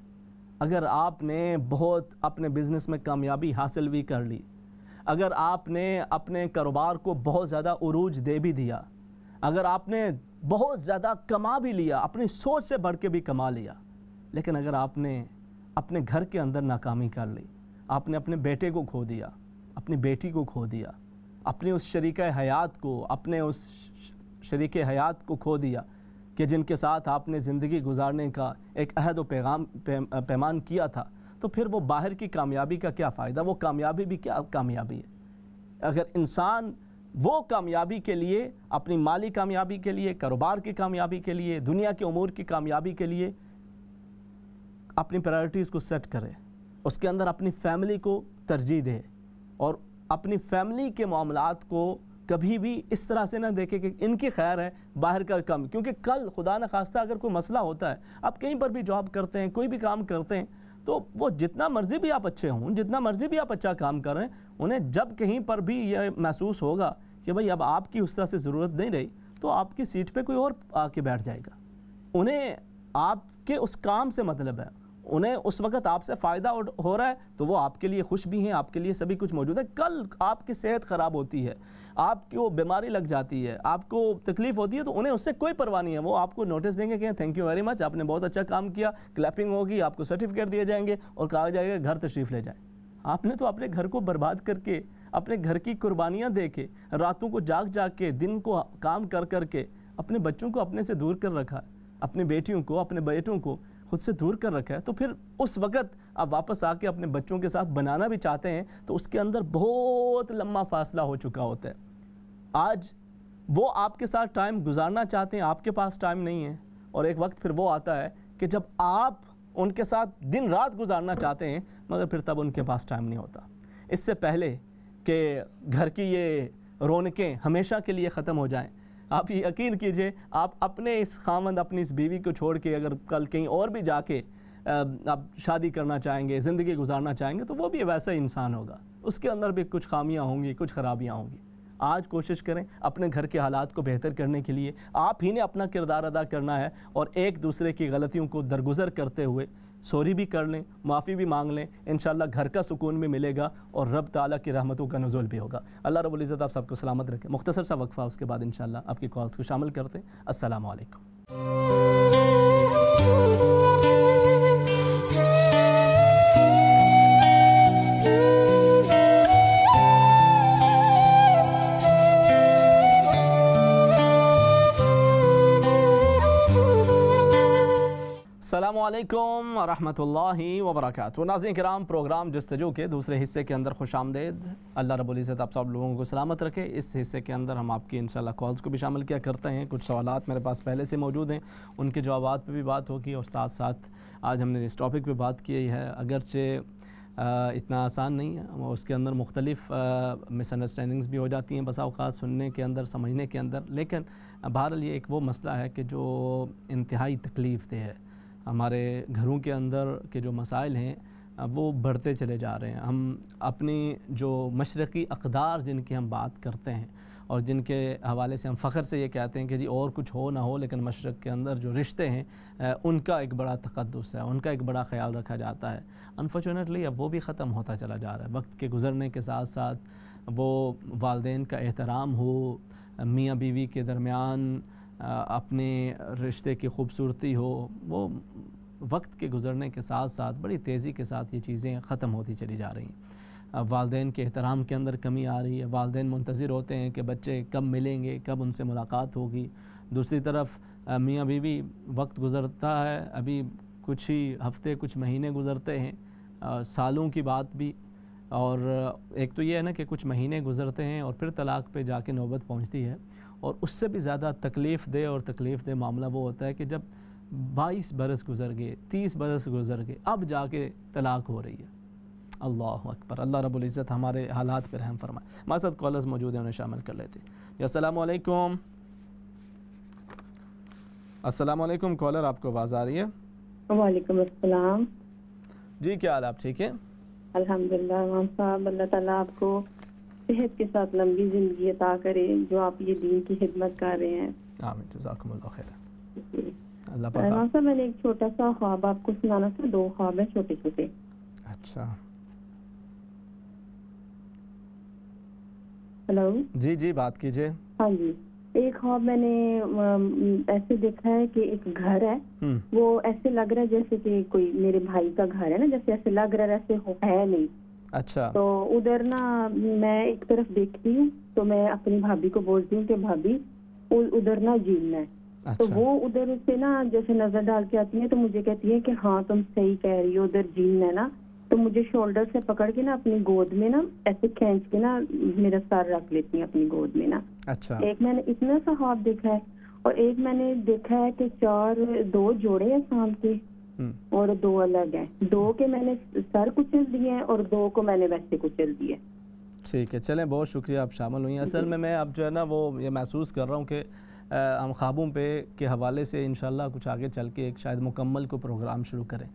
اگر آپ نے بہت اپنے بزنس میں کامیابی حاصل بھی کر لی، اگر آپ نے اپنے کاروبار کو بہت زیادہ عروج دے بھی دیا، اگر آپ نے بہت زیادہ کما بھی لیا، اپنی سوچ سے بڑھ کے بھی کما لیا، لیکن اگر آپ نے اپنے گھر کے اندر ناکامی کر لی، آپ نے اپنے بیٹے کو کھو دیا، اپنی بیٹی کو کھو دیا، اپنے اس شریکہ حیات کو، اپنے اس شریک حیات کو کھو دیا کہ جن کے ساتھ آپ نے زندگی گزارنے کا ایک عہد و پیمان کیا تھا، تو پھر وہ باہر کی کامیابی کا کیا فائدہ؟ وہ کامیابی بھی کیا کامیابی ہے؟ اگر انسان وہ کامیابی کے لیے، اپنی مالی کامیابی کے لیے، کاروبار کی کامیابی کے لیے، دنیا کے امور کی کامیابی کے لیے اپنی پرائرٹیز کو سیٹ کرے، اس کے اندر اپنی فیملی کو ترجیح دے، اور اپنی فیملی کے معاملات کو کبھی بھی اس طرح سے نہ دیکھے کہ ان کی خیر ہے، باہر کا کم، کیونکہ کل خدا نہ خواستہ اگر کوئی مسئلہ ہوتا ہے، آپ کہیں پر بھی جاب کرتے ہیں، کوئی بھی کام کرتے ہیں، تو وہ جتنا مرضی بھی آپ اچھے ہوں، جتنا مرضی بھی آپ اچھا کام کریں، انہیں جب کہیں پر بھی یہ محسوس ہوگا کہ بھئی اب آپ کی اس طرح سے ضرورت نہیں رہی، تو آپ کی سیٹ پہ کوئی اور آ کے بیٹھ جائے گا۔ انہیں آپ کے اس کام سے مطلب ہے، انہیں اس وقت آپ سے فائدہ ہو رہا ہے تو وہ آپ کے لیے خوش بھی ہیں، آپ کے لیے سبھی کچھ موجود ہے۔ کل آپ کی صحت خراب ہوتی ہے، آپ کو بیماری لگ جاتی ہے، آپ کو تکلیف ہوتی ہے، تو انہیں اس سے کوئی پرواہ نہیں ہے۔ وہ آپ کو نوٹس دیں گے کہ تھینک یو ویری مچ، آپ نے بہت اچھا کام کیا، کلیپنگ ہوگی، آپ کو سرٹیفکیٹ دیے جائیں گے اور کہا جائے گا گھر تشریف لے جائیں۔ آپ نے تو اپنے گھر کو برباد کر کے، اپنے گھر کی قربانیاں دے کے، راتوں کو جاگ جاگ کے، دن کو کام کر کر کے اپنے بچوں کو اپنے سے دور کر رکھا ہے، اپنی بیٹیوں کو، اپنے بیٹوں کو خود سے دور کر رکھا ہے، تو پھر اس وقت آپ واپس آ کے اپنے بچوں کے ساتھ بنانا بھی چاہتے ہیں تو اس کے اندر بہت لمبا فاصلہ ہو چکا ہوتا ہے۔ آج وہ آپ کے ساتھ ٹائم گزارنا چاہتے ہیں، آپ کے پاس ٹائم نہیں ہے، اور ایک وقت پھر وہ آتا ہے کہ جب آپ ان کے ساتھ دن رات گزارنا چاہتے ہیں مگر پھر تب ان کے پاس ٹائم نہیں ہوتا۔ اس سے پہلے کہ گھر کی یہ رونقیں ہمیشہ کے لیے ختم ہو جائیں، آپ یقین کیجئے، آپ اپنے اس خاوند، اپنی اس بیوی کو چھوڑ کے اگر کل کہیں اور بھی جا کے آپ شادی کرنا چاہیں گے، زندگی گزارنا چاہیں گے، تو وہ بھی ویسا ہی انسان ہوگا، اس کے اندر بھی کچھ خامیاں ہوں گی، کچھ خرابیاں ہوں گی۔ آج کوشش کریں اپنے گھر کے حالات کو بہتر کرنے کے لیے، آپ ہی نے اپنا کردار ادا کرنا ہے، اور ایک دوسرے کی غلطیوں کو درگزر کرتے ہوئے سوری بھی کر لیں، معافی بھی مانگ لیں، انشاءاللہ گھر کا سکون بھی ملے گا اور رب تعالیٰ کی رحمتوں کا نزول بھی ہوگا۔ اللہ رب العزت آپ سب کو سلامت رکھے۔ مختصر سا وقفہ، اس کے بعد انشاءاللہ آپ کی کالز کو شامل کرتے ہیں۔ السلام علیکم۔ السلام علیکم ورحمۃ اللہ وبرکاتہ۔ ناظرین کرام، پروگرام جستجو کے دوسرے حصے کے اندر خوش آمدید۔ اللہ رب العزت آپ سب لوگوں کو سلامت رکھے۔ اس حصے کے اندر ہم آپ کی انشاءاللہ کالز کو بھی شامل کیا کرتے ہیں۔ کچھ سوالات میرے پاس پہلے سے موجود ہیں، ان کے جوابات پہ بھی بات ہوگی، اور ساتھ ساتھ آج ہم نے اس ٹاپک پہ بات کی ہے، اگرچہ اتنا آسان نہیں ہے، اس کے اندر مختلف مس انڈرسٹینڈنگز بھی ہو جاتی ہیں بسا اوقات سننے کے اندر، سمجھنے کے اندر، لیکن بہرحال یہ ایک وہ مسئلہ ہے کہ جو انتہائی تکلیف دہ ہے۔ ہمارے گھروں کے اندر کے جو مسائل ہیں وہ بڑھتے چلے جا رہے ہیں۔ ہم اپنی جو مشرقی اقدار جن کی ہم بات کرتے ہیں اور جن کے حوالے سے ہم فخر سے یہ کہتے ہیں کہ جی اور کچھ ہو نہ ہو، لیکن مشرق کے اندر جو رشتے ہیں ان کا ایک بڑا تقدس ہے، ان کا ایک بڑا خیال رکھا جاتا ہے۔ انفارچونیٹلی اب وہ بھی ختم ہوتا چلا جا رہا ہے۔ وقت کے گزرنے کے ساتھ ساتھ وہ والدین کا احترام ہو، میاں بیوی کے درمیان اپنے رشتے کی خوبصورتی ہو، وہ وقت کے گزرنے کے ساتھ ساتھ بڑی تیزی کے ساتھ یہ چیزیں ختم ہوتی چلی جا رہی ہیں۔ والدین کے احترام کے اندر کمی آ رہی ہے، والدین منتظر ہوتے ہیں کہ بچے کب ملیں گے، کب ان سے ملاقات ہوگی۔ دوسری طرف میاں بیوی، وقت گزرتا ہے، ابھی کچھ ہی ہفتے کچھ مہینے گزرتے ہیں، سالوں کی بات بھی، اور ایک تو یہ ہے نا کہ کچھ مہینے گزرتے ہیں اور پھر طلاق پہ جا کے نوبت پہنچتی ہے، اور اس سے بھی زیادہ تکلیف دہ معاملہ وہ ہوتا ہے کہ جب 22 برس گزر گئے، 30 برس گزر گئے، اب جا کے طلاق ہو رہی ہے۔ اللہ اکبر، اللہ رب العزت ہمارے حالات پہ رحم فرمائے۔ ہمارے ساتھ کالرز موجود ہیں، انہیں شامل کر لیتے ہیں۔ السلام علیکم۔ السلام علیکم کالر، آپ کو آواز آ رہی ہے؟ وعلیکم السلام جی، کیا حال آپ ٹھیک ہیں؟ الحمدللہ امام صاحب، اللہ تعالیٰ آپ کو صحت کے ساتھ لمبی زندگی عطا کرے جو آپ یہ دین کی خدمت کر رہے ہیں۔ آمین، جزاکم اللہ خیر۔ اللہ امام پاک صاحب، میں نے ایک چھوٹا سا خواب آپ کو سنانا تھا، 2 خواب ہیں چھوٹے چھوٹے۔ اچھا ہلو جی جی، بات کیجئے۔ ہاں جی، ایک خواب میں نے ایسے دیکھا ہے کہ ایک گھر ہے، وہ ایسے لگ رہا ہے جیسے کہ کوئی میرے بھائی کا گھر ہے نا، جیسے ایسے لگ رہا ہے ایسے ہے نہیں۔ اچھا، تو ادھر نا میں ایک طرف دیکھتی ہوں تو میں اپنی بھابھی کو بولتی ہوں کہ بھابھی ادھر نا جھیلنا ہے، تو اچھا، وہ ادھر سے نا جیسے نظر ڈال کے آتی ہے تو مجھے کہتی ہے کہ ہاں تم صحیح کہہ رہی ہو، ادھر جھیلنا ہے نا۔ تو مجھے شولڈر سے پکڑ کے نا اپنی گود میں نا ایسے کھینچ کے نا میرا سر رکھ لیتی ہیں اپنی گود میں نا۔ اچھا، ایک میں نے اتنا سا خواب دیکھا ہے، اور ایک میں نے دیکھا ہے کہ 2 جوڑے ہیں سانپ کے اور 2 الگ ہیں، 2 کے میں نے سر کچل دیے ہیں اور 2 کو میں نے ویسے کچل دیے۔ ٹھیک ہے، چلیں، بہت شکریہ آپ شامل ہوئی ہیں۔ اصل میں اب جو ہے نا وہ یہ محسوس کر رہا ہوں کہ ہم خوابوں پہ کے حوالے سے انشاءاللہ کچھ آگے چل کے ایک شاید مکمل کو پروگرام شروع کریں،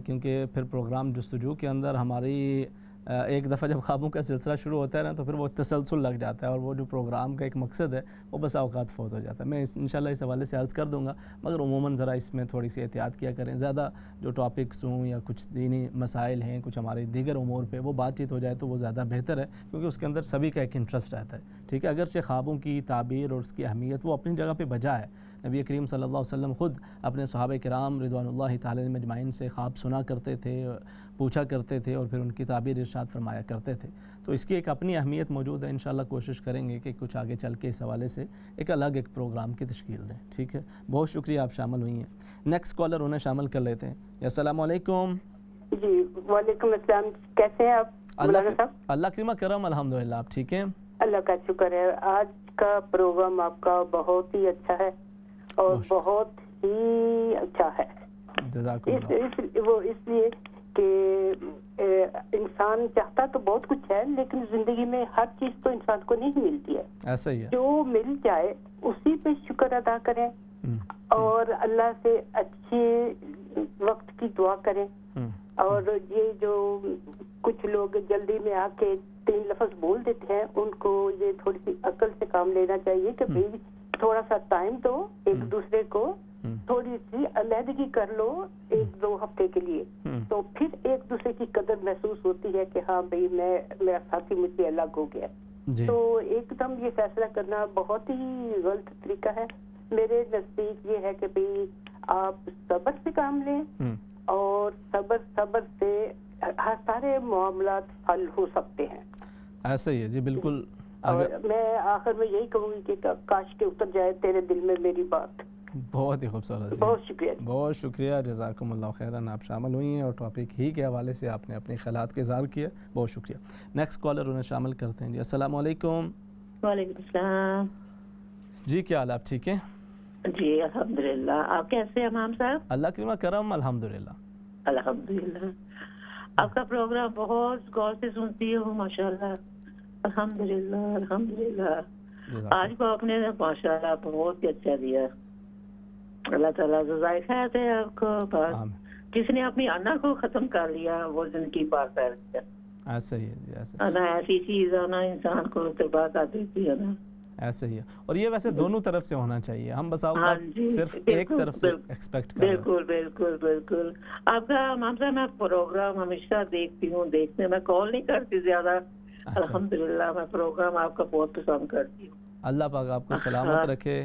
کیونکہ پھر پروگرام جستجو کے اندر ہماری ایک دفعہ جب خوابوں کا سلسلہ شروع ہوتا ہے نا تو پھر وہ تسلسل لگ جاتا ہے، اور وہ جو پروگرام کا ایک مقصد ہے وہ بس اوقات فوت ہو جاتا ہے۔ میں انشاءاللہ اس حوالے سے عرض کر دوں گا، مگر عموماً ذرا اس میں تھوڑی سی احتیاط کیا کریں، زیادہ جو ٹاپکس ہوں یا کچھ دینی مسائل ہیں، کچھ ہمارے دیگر امور پہ وہ بات چیت ہو جائے تو وہ زیادہ بہتر ہے، کیونکہ اس کے اندر سبھی کا ایک انٹرسٹ رہتا ہے۔ ٹھیک ہے، اگرچہ خوابوں کی تعبیر اور اس کی اہمیت وہ اپنی جگہ پہ بجا ہے، نبی کریم صلی اللہ علیہ وسلم خود اپنے صحابہ کرام رضوان اللہ تعالی مجمعین سے خواب سنا کرتے تھے، پوچھا کرتے تھے، اور پھر ان کی تعبیر ارشاد فرمایا کرتے تھے، تو اس کی ایک اپنی اہمیت موجود ہے۔ انشاءاللہ کوشش کریں گے کہ کچھ آگے چل کے اس حوالے سے ایک الگ ایک پروگرام کی تشکیل دیں۔ ٹھیک ہے، بہت شکریہ آپ شامل ہوئی ہیں۔ نیکسٹ کالر انہیں شامل کر لیتے ہیں۔ السلام علیکم۔ جی وعلیکم السلام، کیسے ہیں آپ مولانا صاحب؟ اللہ کریم کرم، الحمدللہ، آپ ٹھیک ہیں؟ اللہ کا شکر ہے۔ آج کا پروگرام آپ کا بہت ہی اچھا ہے اور بہت ہی اچھا ہے، جزاکم اللہ۔ وہ اس لیے کہ انسان چاہتا تو بہت کچھ ہے، لیکن زندگی میں ہر چیز تو انسان کو نہیں ملتی ہے، ایسا ہی ہے، جو مل جائے اسی پہ شکر ادا کریں اور اللہ سے اچھے وقت کی دعا کریں۔ اور یہ جو کچھ لوگ جلدی میں آ کے 3 لفظ بول دیتے ہیں، ان کو یہ تھوڑی سی عقل سے کام لینا چاہیے کہ بھئی تھوڑا سا ٹائم دو ایک دوسرے کو، تھوڑی سی علیحدگی کر لو 1-2 ہفتے کے لیے، تو پھر ایک دوسرے کی قدر محسوس ہوتی ہے کہ ہاں بھئی میرا ساتھی مجھ سے الگ ہو گیا۔ تو ایک دم یہ فیصلہ کرنا بہت ہی غلط طریقہ ہے۔ میرے نزدیک یہ ہے کہ بھئی آپ صبر سے کام لیں، اور صبر سے سارے معاملات حل ہو سکتے ہیں۔ ایسا ہی ہے جی، بالکل۔ اور میں آخر میں یہی کہوں گی کہ کاش کے اتر جائے تیرے دل میں میری بات۔ بہت ہی خوبصورت، بہت شکریہ، بہت شکریہ، جزاکم اللہ خیراً، آپ شامل ہوئی ہیں اور ٹاپک ہی کے حوالے سے آپ نے اپنے خیالات کے اظہار کیا، بہت شکریہ۔ نیکسٹ کالر انہیں شامل کرتے ہیں۔ جی السلام علیکم۔ وعلیکم السلام جی، کیا حال آپ ٹھیک ہیں؟ جی الحمدللہ، آپ کیسے ہیں امام صاحب؟ اللہ کریم کرم، الحمدللہ۔ الحمدللہ، آپ کا پروگرام بہت غور سے سنتی ہوں، ماشاءاللہ، الحمدللہ الحمدللہ۔ آج کو آپ نے ماشاءاللہ بہت ہی اچھا دیا، اللہ تعالیٰ جزائے خیر دے آپ کو۔ جس نے اپنی انا کو ختم کر لیا وہ زندگی پار کر دیا۔ ایسا ہی ہے جی، ایسا انا ایسی چیز ہے نا، انسان کو تباہ کر دیتی ہے نا۔ ایسا ہی ہے، اور یہ ویسے دونوں طرف سے ہونا چاہیے، ہم بس اوقات صرف ایک طرف سے ایکسپیکٹ کر رہے ہیں۔ بالکل بالکل بالکل، آپ کا امام صاحب میں پروگرام ہمیشہ دیکھتی ہوں، دیکھتے میں کال نہیں کرتی زیادہ، الحمدللہ میں پروگرام آپ کا بہت پسند کرتی ہوں۔ اللہ پاک آپ کو سلامت رکھے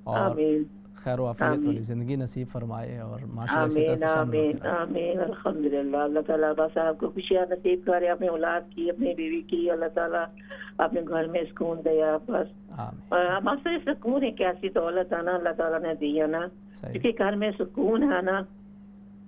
اور آمین، خیر و عافیت والی زندگی نصیب فرمائے، اور آمین آمین آمین، الحمدللہ۔ اللہ تعالیٰ بس آپ کو خوشیاں نصیب کرے، اپنے اولاد کی، اپنی بیوی کی، اللہ تعالیٰ اپنے گھر میں سکون دیا بس۔ مسئلہ سکون ایک ایسی دولت ہے نا اللہ تعالیٰ نے دی ہے نا، کیونکہ گھر میں سکون ہے نا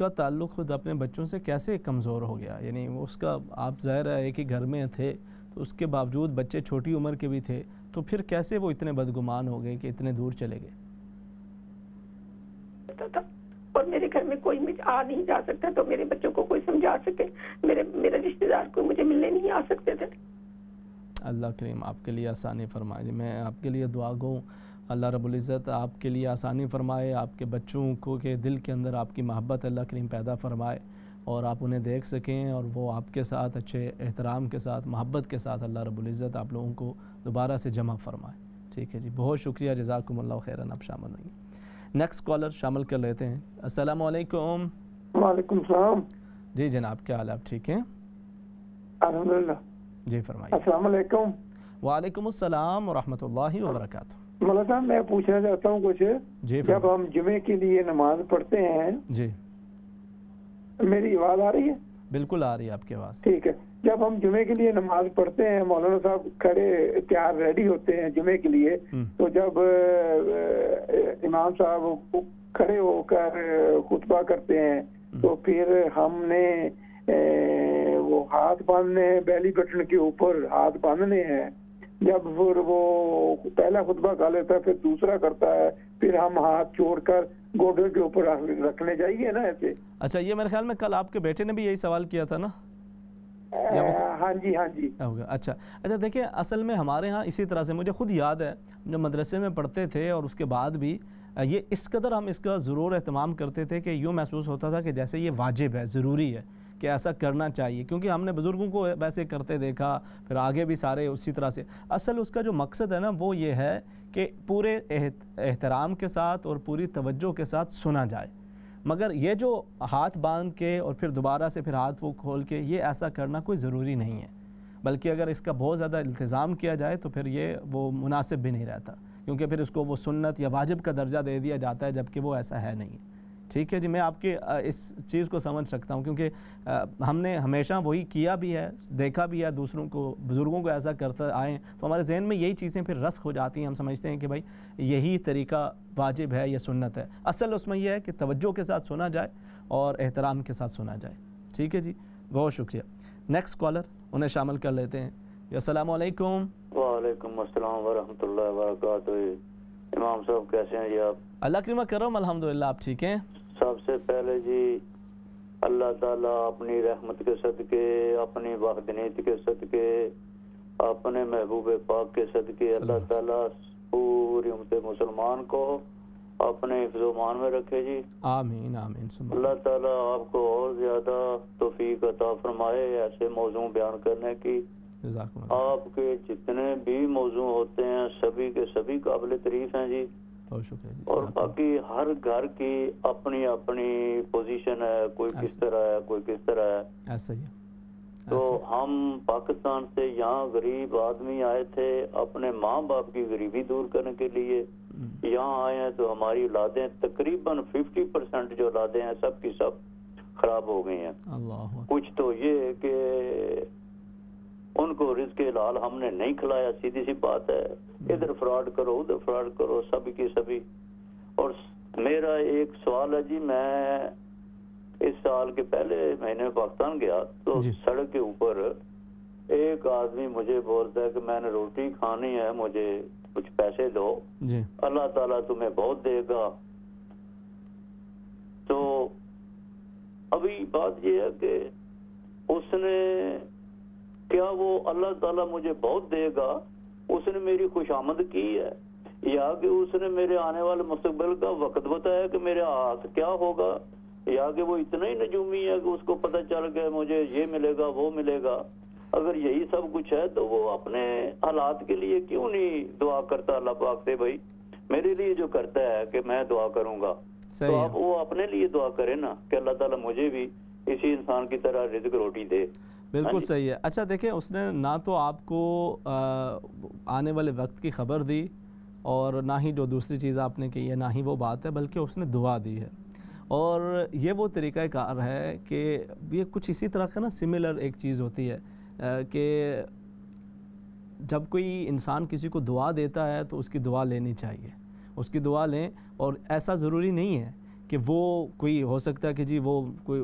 کا تعلق خود اپنے بچوں سے کیسے کمزور ہو گیا؟ یعنی اس کا آپ ظاہر ہے ایک ہی گھر میں تھے تو اس کے باوجود بچے چھوٹی عمر کے بھی تھے، تو پھر کیسے وہ اتنے بدگمان ہو گئے کہ اتنے دور چلے گئے؟ اور میرے گھر میں کوئی مجھے آ نہیں جا سکتا تو میرے بچوں کو کوئی سمجھا سکے، میرے رشتہ دار کو مجھے ملنے نہیں آ سکتے تھے۔ اللہ کریم آپ کے لیے آسانی فرمائے، میں آپ کے لیے دعا گو، اللہ رب العزت آپ کے لیے آسانی فرمائے، آپ کے بچوں کو کے دل کے اندر آپ کی محبت اللہ کریم پیدا فرمائے اور آپ انہیں دیکھ سکیں اور وہ آپ کے ساتھ اچھے احترام کے ساتھ محبت کے ساتھ اللہ رب العزت آپ لوگوں کو دوبارہ سے جمع فرمائے۔ ٹھیک ہے جی، بہت شکریہ، جزاکم اللہ خیراً۔ آپ شامل ہوئیں، نیکسٹ کالر شامل کر لیتے ہیں۔ السلام علیکم۔ وعلیکم السلام۔ جی جناب، کیا حال آپ ٹھیک ہیں؟ الحمدللہ۔ جی فرمائیے۔ السلام علیکم۔ وعلیکم السلام ورحمۃ اللہ وبرکاتہ۔ مولانا صاحب میں پوچھنا چاہتا ہوں کچھ، جی جب ہم جمعے کے لیے نماز پڑھتے ہیں، جی میری آواز آ رہی ہے؟ بالکل آ رہی ہے آپ کی آواز۔ ٹھیک ہے، جب ہم جمعے کے لیے نماز پڑھتے ہیں مولانا صاحب کھڑے تیار ریڈی ہوتے ہیں جمعے کے لیے، تو جب امام صاحب کھڑے ہو کر خطبہ کرتے ہیں تو پھر ہم نے وہ ہاتھ باندھنے ہیں، بیلی بٹن کے اوپر ہاتھ باندھنے ہیں، جب پھر وہ پہلا خطبہ کھا لیتا ہے پھر دوسرا کرتا ہے، پھر ہم ہاتھ چھوڑ کر گوڈے کے اوپر رکھنے چاہیے نا ایسے؟ اچھا، یہ میرے خیال میں کل آپ کے بیٹے نے بھی یہی سوال کیا تھا نا؟ ہاں جی ہاں جی۔ اچھا دیکھیں، اصل میں ہمارے ہاں اسی طرح سے مجھے خود یاد ہے جب مدرسے میں پڑھتے تھے اور اس کے بعد بھی یہ اس قدر ہم اس کا ضرور اہتمام کرتے تھے کہ یوں محسوس ہوتا تھا کہ جیسے یہ واجب ہے، ضروری ہے کہ ایسا کرنا چاہیے، کیونکہ ہم نے بزرگوں کو ویسے کرتے دیکھا، پھر آگے بھی سارے اسی طرح سے۔ اصل اس کا جو مقصد ہے نا وہ یہ ہے کہ پورے احترام کے ساتھ اور پوری توجہ کے ساتھ سنا جائے، مگر یہ جو ہاتھ باندھ کے اور پھر دوبارہ سے پھر ہاتھ وہ کھول کے یہ ایسا کرنا کوئی ضروری نہیں ہے، بلکہ اگر اس کا بہت زیادہ التزام کیا جائے تو پھر یہ وہ مناسب بھی نہیں رہتا، کیونکہ پھر اس کو وہ سنت یا واجب کا درجہ دے دیا جاتا ہے جبکہ وہ ایسا ہے نہیں۔ ٹھیک ہے جی، میں آپ کے اس چیز کو سمجھ سکتا ہوں، کیونکہ ہم نے ہمیشہ وہی کیا بھی ہے، دیکھا بھی ہے دوسروں کو، بزرگوں کو ایسا کرتا آئے تو ہمارے ذہن میں یہی چیزیں پھر رسخ ہو جاتی ہیں، ہم سمجھتے ہیں کہ بھائی یہی طریقہ واجب ہے یا سنت ہے۔ اصل اس میں یہ ہے کہ توجہ کے ساتھ سنا جائے اور احترام کے ساتھ سنا جائے۔ ٹھیک ہے جی، بہت شکریہ۔ نیکسٹ کالر انہیں شامل کر لیتے ہیں۔ السلام علیکم۔ وعلیکم السلام ورحمۃ اللہ وبرکاتہ۔ امام صاحب کیسے ہیں جی آپ؟ اللہ کریم کرم، الحمدللہ، آپ ٹھیک ہیں؟ سب سے پہلے جی اللہ تعالیٰ اپنی رحمت کے صدقے، اپنی وحدانیت کے صدقے، اپنے محبوب پاک کے صدقے اللہ تعالیٰ پوری امت مسلمان کو اپنے حفظ و امان میں رکھے جی، آمین آمین۔ اللہ تعالیٰ آپ کو اور زیادہ توفیق عطا فرمائے ایسے موضوع بیان کرنے کی۔ آپ کے جتنے بھی موضوع ہوتے ہیں سبھی کے سبھی قابل تعریف ہیں جی، بہت شکریہ جی۔ اور باقی ہر گھر کی اپنی اپنی پوزیشن ہے، کوئی کس طرح ہے کوئی کس طرح ہے، ایسا ہی ہے۔ تو ہم پاکستان سے یہاں غریب آدمی آئے تھے اپنے ماں باپ کی غریبی دور کرنے کے لیے، یہاں آئے ہیں تو ہماری اولادیں تقریباً 50% جو اولادیں ہیں سب کی سب خراب ہو گئی ہیں۔ کچھ تو یہ ہے کہ ان کو رزق حلال ہم نے نہیں کھلایا، سیدھی سی بات ہے، ادھر فراڈ کرو ادھر فراڈ کرو، سبھی کی سبھی۔ اور میرا ایک سوال ہے جی، میں اس سال کے پہلے مہینے میں پاکستان گیا تو سڑک کے اوپر ایک آدمی مجھے بولتا ہے کہ میں نے روٹی کھانی ہے، مجھے کچھ پیسے دو، اللہ تعالیٰ تمہیں بہت دے گا۔ تو ابھی بات یہ ہے کہ اس نے کیا وہ اللہ تعالیٰ مجھے بہت دے گا، اس نے میری خوش آمد کی ہے، یا کہ اس نے میرے آنے والے مستقبل کا وقت بتایا کہ میرے ہاتھ کیا ہوگا، یا کہ وہ اتنا ہی نجومی ہے کہ اس کو پتہ چل گیا مجھے یہ ملے گا وہ ملے گا۔ اگر یہی سب کچھ ہے تو وہ اپنے حالات کے لیے کیوں نہیں دعا کرتا اللہ پاک سے، بھائی میرے لیے جو کرتا ہے کہ میں دعا کروں گا، تو آپ وہ اپنے لیے دعا کریں نا کہ اللہ تعالیٰ مجھے بھی اسی انسان کی طرح رزق روٹی دے۔ بالکل صحیح ہے۔ اچھا دیکھیں، اس نے نہ تو آپ کو آنے والے وقت کی خبر دی اور نہ ہی جو دوسری چیز آپ نے کی ہے نہ ہی وہ بات ہے، بلکہ اس نے دعا دی ہے، اور یہ وہ طریقہ کار ہے کہ یہ کچھ اسی طرح کا نا سملر ایک چیز ہوتی ہے کہ جب کوئی انسان کسی کو دعا دیتا ہے تو اس کی دعا لینی چاہیے، اس کی دعا لیں، اور ایسا ضروری نہیں ہے کہ وہ کوئی ہو سکتا ہے کہ جی وہ کوئی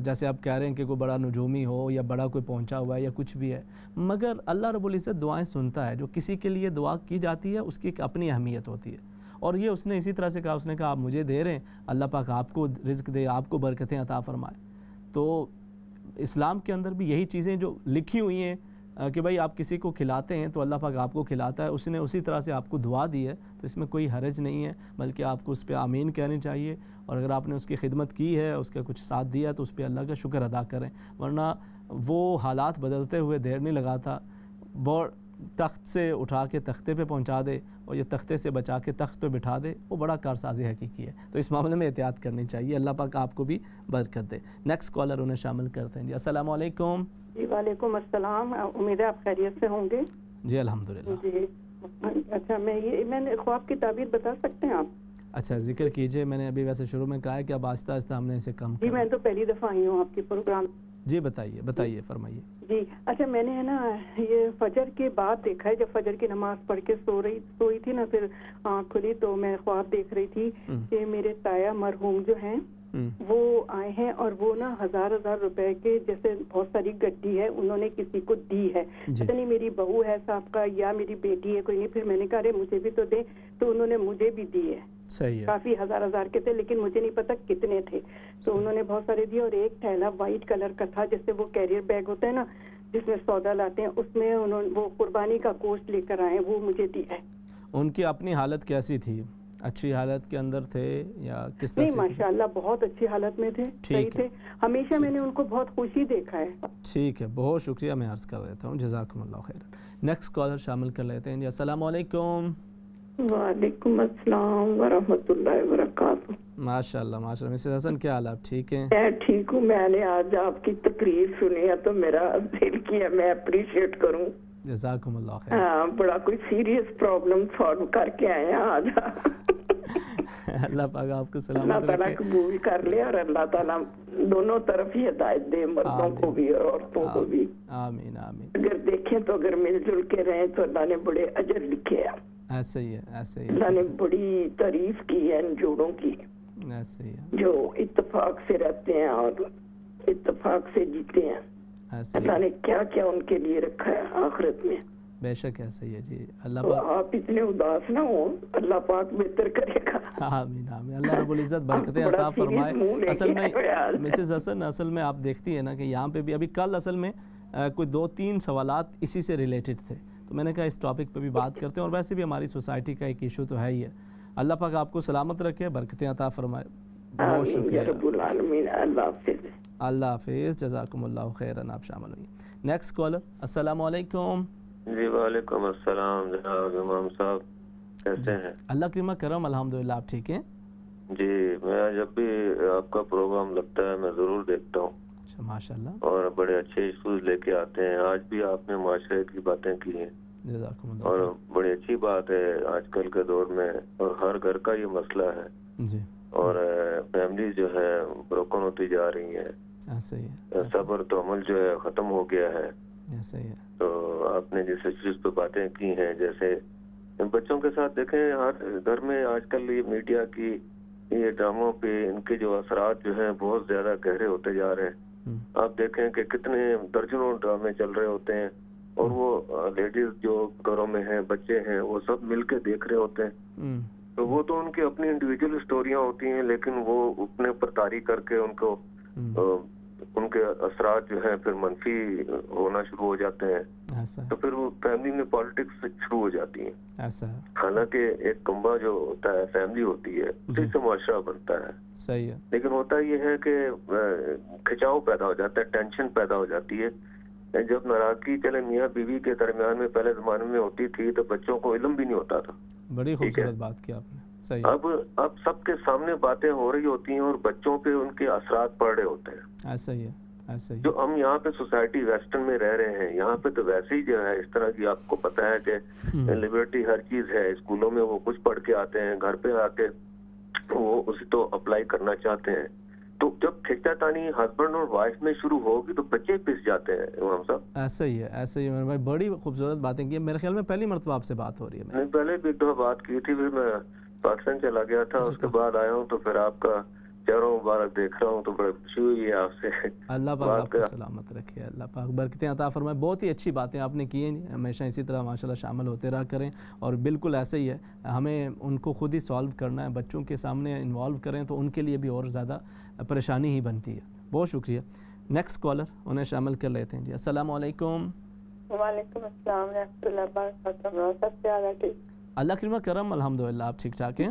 جیسے آپ کہہ رہے ہیں کہ کوئی بڑا نجومی ہو یا بڑا کوئی پہنچا ہوا ہے یا کچھ بھی ہے، مگر اللہ رب العزت دعائیں سنتا ہے. جو کسی کے لیے دعا کی جاتی ہے اس کی ایک اپنی اہمیت ہوتی ہے، اور یہ اس نے اسی طرح سے کہا، اس نے کہا آپ مجھے دے رہے ہیں، اللہ پاک آپ کو رزق دے، آپ کو برکتیں عطا فرمائے. تو اسلام کے اندر بھی یہی چیزیں جو لکھی ہوئی ہیں کہ بھائی آپ کسی کو کھلاتے ہیں تو اللہ پاک آپ کو کھلاتا ہے، اس نے اسی طرح سے آپ کو دعا دی ہے، تو اس میں کوئی حرج نہیں ہے، بلکہ آپ کو اس پہ آمین کہنے چاہیے. اور اگر آپ نے اس کی خدمت کی ہے، اس کا کچھ ساتھ دیا تو اس پہ اللہ کا شکر ادا کریں، ورنہ وہ حالات بدلتے ہوئے دیر نہیں لگاتا. وہ تخت سے اٹھا کے تختے پہ پہنچا دے اور یہ تختے سے بچا کے تخت پہ بٹھا دے، وہ بڑا کارسازی حقیقی ہے. تو اس معاملے میں احتیاط کرنی چاہیے. اللہ پاک آپ کو بھی برکت دے. نیکسٹ کالر انہیں شامل کرتے ہیں. جی السلام علیکم. جی وعلیکم السلام. امید ہے آپ خیریت سے ہوں گے. جی الحمدللہ. جی اچھا، میں نے خواب کی تعبیر بتا سکتے ہیں آپ؟ اچھا ذکر کیجئے. میں نے ابھی ویسے شروع میں کہا ہے کہ اب آہستہ آہستہ ہم نے اسے کم جی میں تو پہلی دفعہ آئی ہوں آپ کے پروگرام. جی بتائیے فرمائیے. جی اچھا، میں نے ہے نا یہ فجر کے بعد دیکھا ہے، جب فجر کی نماز پڑھ کے سوئی تھی نا، پھر آنکھ کھلی تو میں خواب دیکھ رہی تھی کہ میرے تایا مرحوم جو ہیں وہ آئے ہیں، اور وہ نا ہزار روپے کے جیسے بہت ساری گڈی ہے انہوں نے کسی کو دی ہے. پتہ نہیں میری بہو ہے صاحب کا یا میری بیٹی ہے کوئی نہیں. پھر میں نے کہا ارے مجھے بھی تو دے، تو انہوں نے مجھے بھی دی ہے. صحیح ہے. کافی ہزار کے تھے لیکن مجھے نہیں پتا کتنے تھے. تو انہوں نے بہت سارے دیے، اور ایک تھیلا وائٹ کلر کا تھا جیسے وہ کیریئر بیگ ہوتا ہے نا جس میں سودا لاتے ہیں، اس میں انہوں نے وہ قربانی کا گوشت لے کر آئے، وہ مجھے دیا ہے. ان کی اپنی حالت کیسی تھی؟ اچھی حالت کے اندر تھے یا کس طرح سے؟ نہیں ماشاءاللہ بہت اچھی حالت میں تھے، صحیح تھے. ہمیشہ میں نے ان کو بہت خوشی دیکھا ہے. ٹھیک ہے، بہت شکریہ. میں عرض کر دیتا ہوں. جزاکم اللہ خیر. نیکسٹ کالر شامل کر لیتے ہیں. جی السلام علیکم. وعلیکم السلام ورحمۃ اللہ وبرکاتہ. ماشاء اللہ مسز حسن، کیا حال آپ ٹھیک ہیں؟ میں ٹھیک ہوں. میں نے آج آپ کی تقریر سنی ہے تو میرا دل کیا میں اپریشیٹ کروں. جزاکم اللہ خیر. ہاں بڑا کوئی سیریس پرابلم سالو کر کے آئے ہیں آج. اللہ پاک آپ کو سلامت اللہ رکھے. تعالیٰ قبول کر لے اور اللہ تعالیٰ دونوں طرف ہی ہدایت دے، مردوں کو بھی اور عورتوں کو بھی. آمین آمین. اگر دیکھیں تو اگر مل جل کے رہیں تو اللہ نے بڑے اجر لکھے ہیں. ایسے ہی ہے، ایسے ہی. اللہ نے بڑی تعریف کی ہے ان جوڑوں کی، ایسے ہی ہے، جو اتفاق سے رہتے ہیں اور اتفاق سے جیتے ہیں. اللہ نے کیا کیا ان کے لیے رکھا ہے آخرت میں. بے شک ایسا ہی ہے. جی اللہ پاک آپ اتنے اداس نہ ہوں، اللہ پاک بہتر کرے گا. آمین آمین. اللہ رب العزت برکتیں عطا فرمائے. اصل میں مسز حسن، اصل میں آپ دیکھتی ہیں نا کہ یہاں پہ بھی ابھی کل اصل میں کوئی 2-3 سوالات اسی سے ریلیٹڈ تھے، تو میں نے کہا اس ٹاپک پہ بھی بات کرتے ہیں. اور ویسے بھی ہماری سوسائٹی کا ایک ایشو تو ہے ہی ہے. اللہ پاک آپ کو سلامت رکھے، برکتیں عطا فرمائے. بہت شکریہ. رب العالمین. اللہ حافظ. اللہ حافظ. جزاکم اللہ خیرا. آپ شامل ہوئیے. Next caller. السلام علیکم. جی وعلیکم السلام جناب امام صاحب، کیسے ہیں؟ اللہ کریم کرم الحمدللہ. آپ ٹھیک ہیں؟ جی میں جب بھی آپ کا پروگرام لگتا ہے میں ضرور دیکھتا ہوں. اچھا ماشاءاللہ. اور بڑے اچھے ایشوز لے کے آتے ہیں. آج بھی آپ نے معاشرے کی باتیں کی ہیں جزاکم اللہ. اور بڑی اچھی بات ہے آج کل کے دور میں، اور ہر گھر کا یہ مسئلہ ہے. جی. اور فیملی جو ہے بروکن ہوتی جا رہی ہیں. ایسا ہی ہے. صبر تو عمل جو ہے ختم ہو گیا ہے. ایسا ہی ہے. تو آپ نے جس چیز پہ باتیں کی ہیں، جیسے بچوں کے ساتھ دیکھیں ہر گھر میں آج کل یہ میڈیا کی یہ ڈراموں پہ ان کے جو اثرات جو ہیں بہت زیادہ گہرے ہوتے جا رہے ہیں. آپ دیکھیں کہ کتنے درجنوں ڈرامے چل رہے ہوتے ہیں، اور وہ لیڈیز جو گھروں میں ہیں، بچے ہیں، وہ سب مل کے دیکھ رہے ہوتے ہیں. تو وہ تو ان کی اپنی انڈیویجول اسٹوریاں ہوتی ہیں، لیکن وہ اپنے اوپر طاری کر کے ان کے اثرات جو ہیں پھر منفی ہونا شروع ہو جاتے ہیں. تو پھر وہ فیملی میں پالیٹکس شروع ہو جاتی ہیں. حالانکہ ایک کنبہ جو ہوتا ہے فیملی ہوتی ہے، اسی سے معاشرہ بنتا ہے. صحیح ہے. لیکن ہوتا یہ ہے کہ کھچاؤ پیدا ہو جاتا ہے، ٹینشن پیدا ہو جاتی ہے. جب ناراضگی چلے میاں بیوی کے درمیان میں پہلے زمانے میں ہوتی تھی تو بچوں کو علم بھی نہیں ہوتا تھا. بڑی خوبصورت بات کی آپ نے. صحیح. اب سب کے سامنے باتیں ہو رہی ہوتی ہیں اور بچوں پہ ان کے اثرات پڑ رہے ہوتے ہیں. ایسا ہی ہے. ایسا ہی. جو ہم یہاں پہ سوسائٹی ویسٹرن میں رہ رہے ہیں، یہاں پہ تو ویسے ہی جو ہے اس طرح کی آپ کو پتا ہے کہ لبرٹی ہر چیز ہے. اسکولوں میں وہ کچھ پڑھ کے آتے ہیں، گھر پہ آ کے وہ اسے تو اپلائی کرنا چاہتے ہیں. تو جب کھینچا تانی ہسبینڈ اور وائف میں شروع ہوگی تو بچے پس جاتے ہیں امام صاحب. ایسا ہی ہے. ایسا ہی ہے. بڑی خوبصورت باتیں کی. میرے خیال میں پہلی مرتبہ آپ سے بات ہو رہی ہے. میں پہلے بھی ایک دفعہ بات کی تھی، پھر میں پاکستان چلا گیا تھا, اس کے بعد آیا ہوں تو پھر آپ کا چہرہ مبارک دیکھ رہا ہوں تو بڑی خوشی ہوئی ہے آپ سے. اللہ پاک آپ کو سلامت رکھے, اللہ پاک برکتیں عطا فرمائے. بہت ہی اچھی باتیں آپ نے کی ہیں, ہمیشہ اسی طرح ماشاءاللہ شامل ہوتے رہا کریں. اور بالکل ایسے ہی ہے, ہمیں ان کو خود ہی سالو کرنا ہے, بچوں کے سامنے انوالو کریں تو ان کے لیے بھی اور زیادہ پریشانی ہی بنتی ہے. بہت شکریہ. نیکسٹ کالر, انہیں شامل کر لیتے ہیں جی. السلام علیکم. وعلیکم السلام ورحمۃ اللہ وبرکاتہ. سب سے زیادہ ٹھیک, اللہ کریم کرم, الحمدللہ. آپ ٹھیک ٹھاک ہیں؟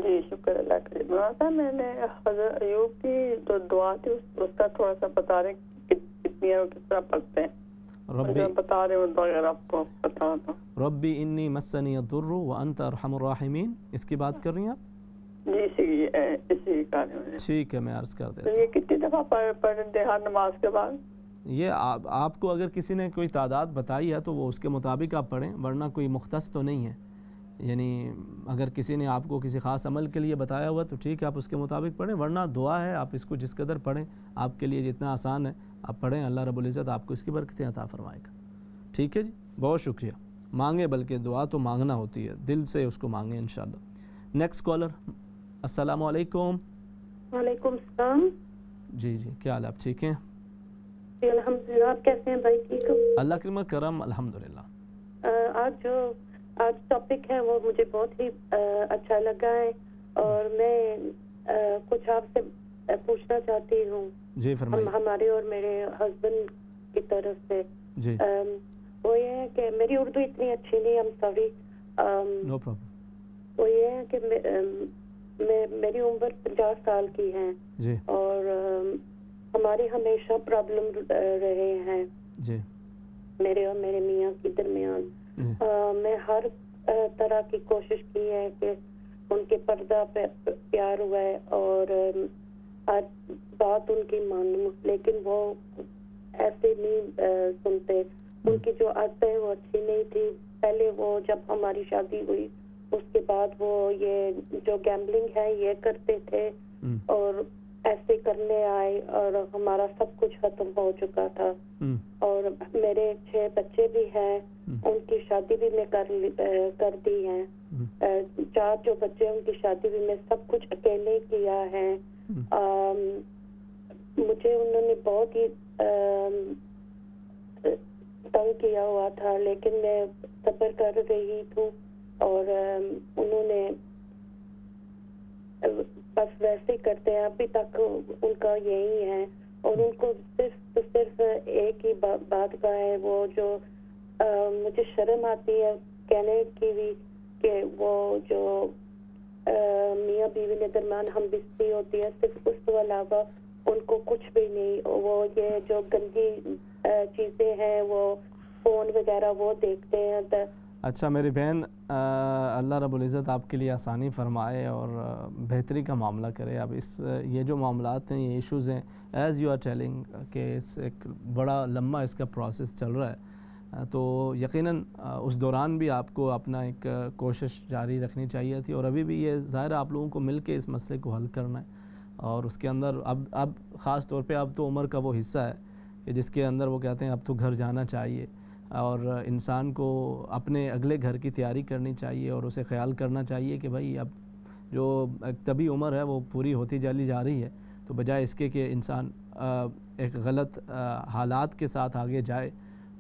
جی شکر اللہ کریم. میں نے حضرت ایوب کی جو دعا تھی اس کا تھوڑا سا بتا رہے کتنی ہے اور کس طرح پڑھتے ہیں. بتا رہے ہوں اگر آپ کو بتا دو. ربی انی مسنی الضر وانت ارحم الراحمین, اس کی بات کر رہی ہیں آپ؟ جی اسی کا. ٹھیک ہے, میں عرض کر دیتا ہوں. یہ کتنی دفعہ پڑھتے ہر نماز کے بعد؟ یہ آپ کو اگر کسی نے کوئی تعداد بتائی ہے تو وہ اس کے مطابق آپ پڑھیں, ورنہ کوئی مختص تو نہیں ہے. یعنی اگر کسی نے آپ کو کسی خاص عمل کے لیے بتایا ہوا تو ٹھیک ہے, آپ اس کے مطابق پڑھیں, ورنہ دعا ہے, آپ اس کو جس قدر پڑھیں آپ کے لیے جتنا آسان ہے آپ پڑھیں. اللہ رب العزت آپ کو اس کی برکتیں عطا فرمائے گا. ٹھیک ہے جی, بہت شکریہ. مانگے, بلکہ دعا تو مانگنا ہوتی ہے, دل سے اس کو مانگیں انشاءاللہ. Next caller. السلام علیکم. وعلیکم السلام. جی کیا حال, آپ ٹھیک ہیں؟ جی الحمدللہ. آپ کیسے ہیں بھائی؟ ٹھیک ہو؟ اللہ کرم کرم, الحمدللہ. آج ٹاپک ہے وہ مجھے بہت ہی اچھا لگا ہے, اور میں کچھ آپ سے پوچھنا چاہتی ہوں. جی فرمائیے. ہمارے اور میرے ہسبینڈ کی طرف سے. جی وہ یہ ہے کہ میری اردو اتنی اچھی نہیں, I'm sorry. No problem. وہ یہ ہے کہ میری عمر 50 سال کی ہے. جی. اور ہماری ہمیشہ پرابلم رہے ہیں جی میرے اور میرے میاں کے درمیان. میں ہر طرح کی کوشش کی ہے کہ ان کے پردہ پہ پیار ہوا ہے اور آج بات ان کی مانوں, لیکن وہ ایسے نہیں سنتے. ان کی جو عادت ہے وہ اچھی نہیں تھی. پہلے وہ جب ہماری شادی ہوئی اس کے بعد وہ یہ جو گیمبلنگ ہے یہ کرتے تھے اور ایسے کرنے آئے اور ہمارا سب کچھ ختم ہو چکا تھا. اور میرے 6 بچے بھی ہیں, ان کی شادی بھی میں کر دی ہے. 4 جو بچے ان کی شادی بھی میں سب کچھ اکیلے کیا ہے. مجھے انہوں نے بہت ہی تنگ کیا ہوا تھا, لیکن میں صبر کر رہی تھی اور انہوں نے بس ویسے ہی کرتے ہیں ابھی تک. ان کا یہی ہے اور ان کو صرف ایک ہی بات کا ہے, وہ جو مجھے شرم آتی ہے کہنے کی بھی کہ وہ جو میاں بیوی کے درمیان ہم بستری ہوتی ہے, صرف اس کے علاوہ ان کو کچھ بھی نہیں. وہ یہ جو گندی چیزیں ہیں وہ فون وغیرہ وہ دیکھتے ہیں. اچھا میری بہن, اللہ رب العزت آپ کے لیے آسانی فرمائے اور بہتری کا معاملہ کرے. اب یہ جو معاملات ہیں, یہ ایشوز ہیں, ایز یو آر ٹیلنگ کہ ایک بڑا لمبا اس کا پروسیس چل رہا ہے, تو یقیناً اس دوران بھی آپ کو اپنا ایک کوشش جاری رکھنی چاہیے تھی. اور ابھی بھی یہ ظاہر آپ لوگوں کو مل کے اس مسئلے کو حل کرنا ہے. اور اس کے اندر اب خاص طور پہ اب تو عمر کا وہ حصہ ہے کہ جس کے اندر وہ کہتے ہیں اب تو گھر جانا چاہیے, اور انسان کو اپنے اگلے گھر کی تیاری کرنی چاہیے اور اسے خیال کرنا چاہیے کہ بھائی اب جو طبی عمر ہے وہ پوری ہوتی چلی جا رہی ہے, تو بجائے اس کے کہ انسان ایک غلط حالات کے ساتھ آگے جائے,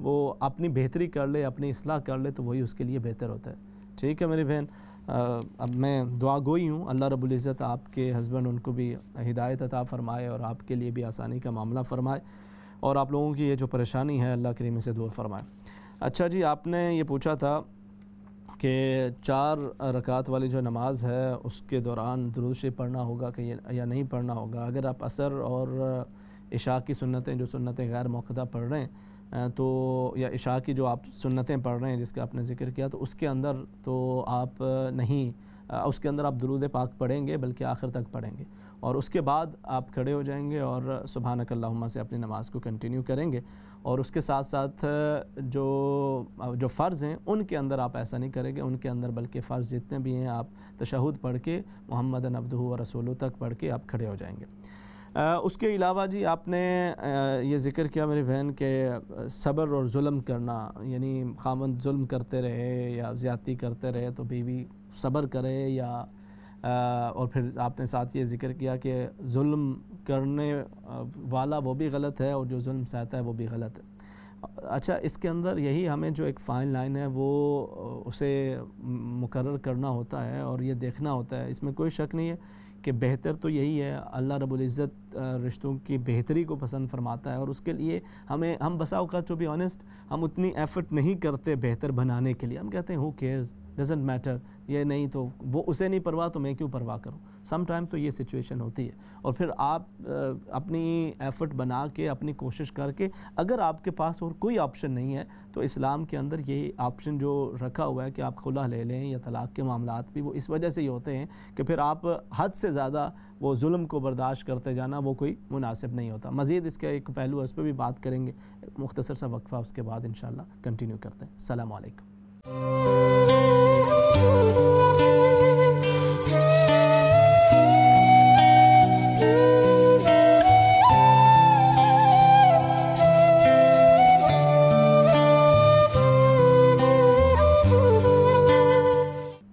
وہ اپنی بہتری کر لے, اپنی اصلاح کر لے, تو وہی اس کے لیے بہتر ہوتا ہے. ٹھیک ہے میری بہن, اب میں دعا گوئی ہوں, اللہ رب العزت آپ کے ہسبینڈ ان کو بھی ہدایت عطا فرمائے اور آپ کے لیے بھی آسانی کا معاملہ فرمائے, اور آپ لوگوں کی یہ جو پریشانی ہے اللہ کریم سے دور فرمائے. اچھا جی, آپ نے یہ پوچھا تھا کہ 4 رکعت والی جو نماز ہے اس کے دوران درود شریف پڑھنا ہوگا کہ یا نہیں پڑھنا ہوگا. اگر آپ عصر اور عشاء کی سنتیں جو سنتیں غیر موقدہ پڑھ رہے ہیں تو یا عشاء کی جو آپ سنتیں پڑھ رہے ہیں جس کا آپ نے ذکر کیا, تو اس کے اندر تو آپ نہیں, اس کے اندر آپ درود پاک پڑھیں گے بلکہ آخر تک پڑھیں گے, اور اس کے بعد آپ کھڑے ہو جائیں گے اور سبحانک اللہم سے اپنی نماز کو کنٹینیو کریں گے. اور اس کے ساتھ ساتھ جو فرض ہیں ان کے اندر آپ ایسا نہیں کریں گے, ان کے اندر بلکہ فرض جتنے بھی ہیں آپ تشہد پڑھ کے محمد عبدہ و رسولہ تک پڑھ کے آپ کھڑے ہو جائیں گے. اس کے علاوہ جی آپ نے یہ ذکر کیا میری بہن کہ صبر اور ظلم کرنا, یعنی خاوند ظلم کرتے رہے یا زیادتی کرتے رہے تو بیوی صبر کرے یا اور پھر آپ نے ساتھ یہ ذکر کیا کہ ظلم کرنے والا وہ بھی غلط ہے اور جو ظلم سہتا ہے وہ بھی غلط ہے. اچھا اس کے اندر یہی ہمیں جو ایک فائن لائن ہے وہ اسے مقرر کرنا ہوتا ہے اور یہ دیکھنا ہوتا ہے. اس میں کوئی شک نہیں ہے کہ بہتر تو یہی ہے, اللہ رب العزت رشتوں کی بہتری کو پسند فرماتا ہے اور اس کے لیے ہم بسا اوقات ٹو بی آنیسٹ ہم اتنی ایفرٹ نہیں کرتے بہتر بنانے کے لیے. ہم کہتے ہیں ہو کیئرز, ڈزنٹ میٹر, یہ نہیں تو وہ اسے نہیں پرواہ تو میں کیوں پرواہ کروں. سم ٹائم تو یہ سچویشن ہوتی ہے اور پھر آپ اپنی ایفرٹ بنا کے اپنی کوشش کر کے اگر آپ کے پاس اور کوئی آپشن نہیں ہے تو اسلام کے اندر یہی آپشن جو رکھا ہوا ہے کہ آپ خلا لے لیں یا طلاق کے معاملات بھی وہ اس وجہ سے ہی ہوتے ہیں کہ پھر آپ حد سے زیادہ وہ ظلم کو برداشت کرتے جانا وہ کوئی مناسب نہیں ہوتا. مزید اس کا ایک پہلو اس پہ بھی بات کریں گے, مختصر سا وقفہ, اس کے بعد انشاءاللہ کنٹینیو کرتے ہیں. السلام علیکم.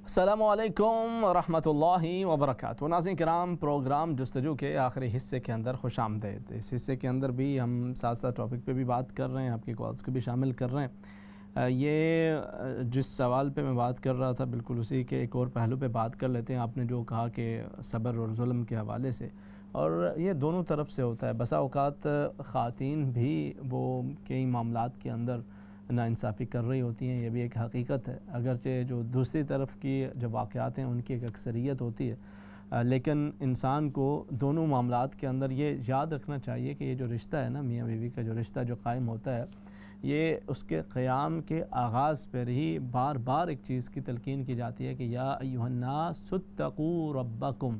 السلام علیکم ورحمۃ اللہ وبرکاتہ. ناظرین کرام, پروگرام جستجو کے آخری حصے کے اندر خوش آمدید. اس حصے کے اندر بھی ہم ساتھ ساتھ ٹاپک پہ بھی بات کر رہے ہیں, آپ کی کالز کو بھی شامل کر رہے ہیں. یہ جس سوال پہ میں بات کر رہا تھا بالکل اسی کے ایک اور پہلو پہ بات کر لیتے ہیں. آپ نے جو کہا کہ صبر اور ظلم کے حوالے سے, اور یہ دونوں طرف سے ہوتا ہے. بسا اوقات خواتین بھی وہ کئی معاملات کے اندر ناانصافی کر رہی ہوتی ہیں, یہ بھی ایک حقیقت ہے. اگرچہ جو دوسری طرف کی جو واقعات ہیں ان کی ایک اکثریت ہوتی ہے, لیکن انسان کو دونوں معاملات کے اندر یہ یاد رکھنا چاہیے کہ یہ جو رشتہ ہے نا, میاں بیوی کا جو رشتہ جو قائم ہوتا ہے, یہ اس کے قیام کے آغاز پر ہی بار بار ایک چیز کی تلقین کی جاتی ہے کہ یا ایھا الناس اتقوا ربکم,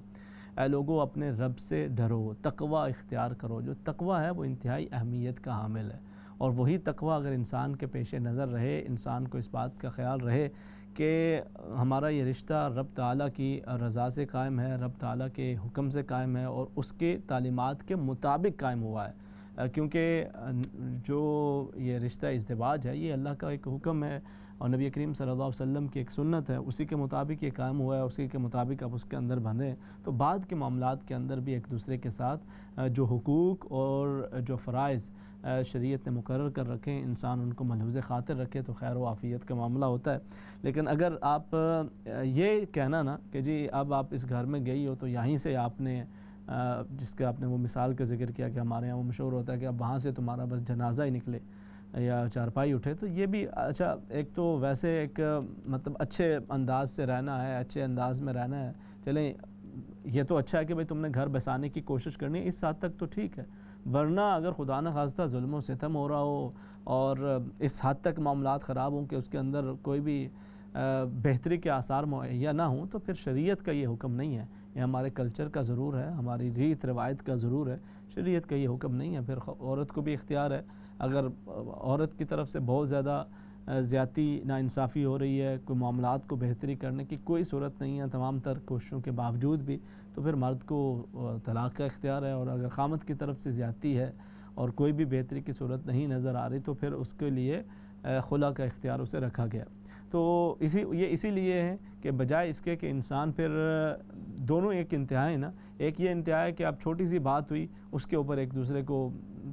اے لوگوں اپنے رب سے ڈرو, تقوی اختیار کرو. جو تقوی ہے وہ انتہائی اہمیت کا حامل ہے, اور وہی تقوی اگر انسان کے پیش نظر رہے, انسان کو اس بات کا خیال رہے کہ ہمارا یہ رشتہ رب تعالیٰ کی رضا سے قائم ہے, رب تعالیٰ کے حکم سے قائم ہے اور اس کے تعلیمات کے مطابق قائم ہوا ہے. کیونکہ جو یہ رشتہ ازدواج ہے یہ اللہ کا ایک حکم ہے اور نبی کریم صلی اللہ علیہ وسلم کی ایک سنت ہے, اسی کے مطابق یہ قائم ہوا ہے, اسی کے مطابق آپ اس کے اندر بندھیں. تو بعد کے معاملات کے اندر بھی ایک دوسرے کے ساتھ جو حقوق اور جو فرائض شریعت نے مقرر کر رکھیں, انسان ان کو ملحوظ خاطر رکھے تو خیر و عافیت کا معاملہ ہوتا ہے. لیکن اگر آپ یہ کہنا نا کہ جی اب آپ اس گھر میں گئی ہو تو یہیں سے آپ نے جس کا آپ نے وہ مثال کا ذکر کیا کہ ہمارے یہاں وہ مشہور ہوتا ہے کہ اب وہاں سے تمہارا بس جنازہ ہی نکلے یا چارپائی اٹھے, تو یہ بھی اچھا ایک تو ویسے ایک مطلب اچھے انداز سے رہنا ہے, اچھے انداز میں رہنا ہے. چلیں یہ تو اچھا ہے کہ بھئی تم نے گھر بسانے کی کوشش کرنی ہے, اس حد تک تو ٹھیک ہے, ورنہ اگر خدا نخواستہ ظلم و ستم ہو رہا ہو اور اس حد تک معاملات خراب ہوں کہ اس کے اندر کوئی بھی بہتری کے آثار مہیا نہ ہوں, تو پھر شریعت کا یہ حکم نہیں ہے. یہ ہمارے کلچر کا ضرور ہے, ہماری ریت روایت کا ضرور ہے, شریعت کا یہ حکم نہیں ہے. پھر عورت کو بھی اختیار ہے, اگر عورت کی طرف سے بہت زیادہ زیادتی ناانصافی ہو رہی ہے, کوئی معاملات کو بہتری کرنے کی کوئی صورت نہیں ہے تمام تر کوششوں کے باوجود بھی, تو پھر مرد کو طلاق کا اختیار ہے. اور اگر خامد کی طرف سے زیادتی ہے اور کوئی بھی بہتری کی صورت نہیں نظر آ رہی تو پھر اس کے لیے خلا کا اختیار اسے رکھا گیا. تو اسی لیے ہے کہ بجائے اس کے کہ انسان پھر دونوں ایک انتہا ہے نا, ایک یہ انتہا ہے کہ اب چھوٹی سی بات ہوئی اس کے اوپر ایک دوسرے کو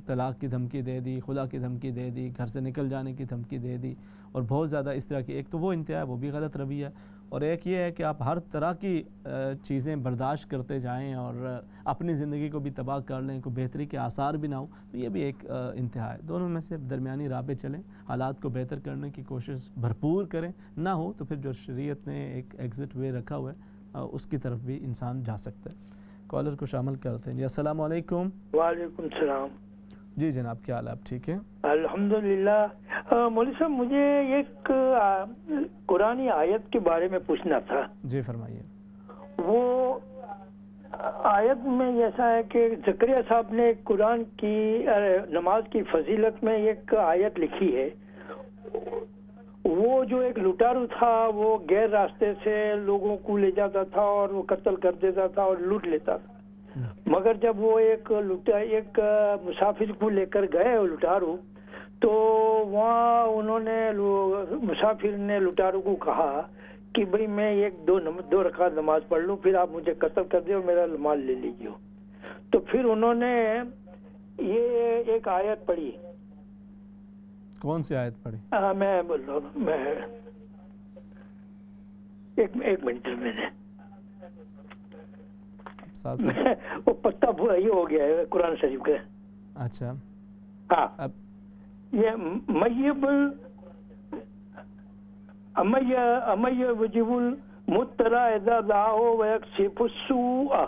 طلاق کی دھمکی دے دی, خلا کی دھمکی دے دی, گھر سے نکل جانے کی دھمکی دے دی, اور بہت زیادہ اس طرح کی, ایک تو وہ انتہا ہے وہ بھی غلط رویہ ہے, اور ایک یہ ہے کہ آپ ہر طرح کی چیزیں برداشت کرتے جائیں اور اپنی زندگی کو بھی تباہ کر لیں, کوئی بہتری کے آثار بھی نہ ہوں, تو یہ بھی ایک انتہا ہے. دونوں میں سے درمیانی راہ پہ چلیں, حالات کو بہتر کرنے کی کوشش بھرپور کریں, نہ ہو تو پھر جو شریعت نے ایک ایگزٹ وے رکھا ہوا ہے اس کی طرف بھی انسان جا سکتا ہے. کالر کو شامل کرتے ہیں. جی السلام علیکم. وعلیکم السلام. جی جناب, کیا حال ہے, آپ ٹھیک ہیں؟ الحمدللہ. مولوی صاحب مجھے ایک قرآنی آیت کے بارے میں پوچھنا تھا. جی فرمائیے. وہ آیت میں ایسا ہے کہ زکریا صاحب نے قرآن کی نماز کی فضیلت میں ایک آیت لکھی ہے. وہ جو ایک لٹارو تھا وہ غیر راستے سے لوگوں کو لے جاتا تھا اور وہ قتل کر دیتا تھا اور لوٹ لیتا تھا, مگر جب وہ ایک مسافر کو لے کر گئے لٹارو, تو وہاں انہوں نے مسافر نے لٹارو کو کہا کہ بھئی میں ایک دو رکعت نماز پڑھ لوں، پھر آپ مجھے قتل کر دیں اور میرا مال لے لیجیے. تو پھر انہوں نے یہ ایک آیت پڑھی. کون سی آیت پڑھی؟ میں بول رہا ہوں، میں ایک منٹ میں نے وہ پتہ یہ ہو گیا ہے قرآن شریف کا. اچھا ہاں، یہ میب امی وجب المضطر اذا دعاه ويكشف السوء.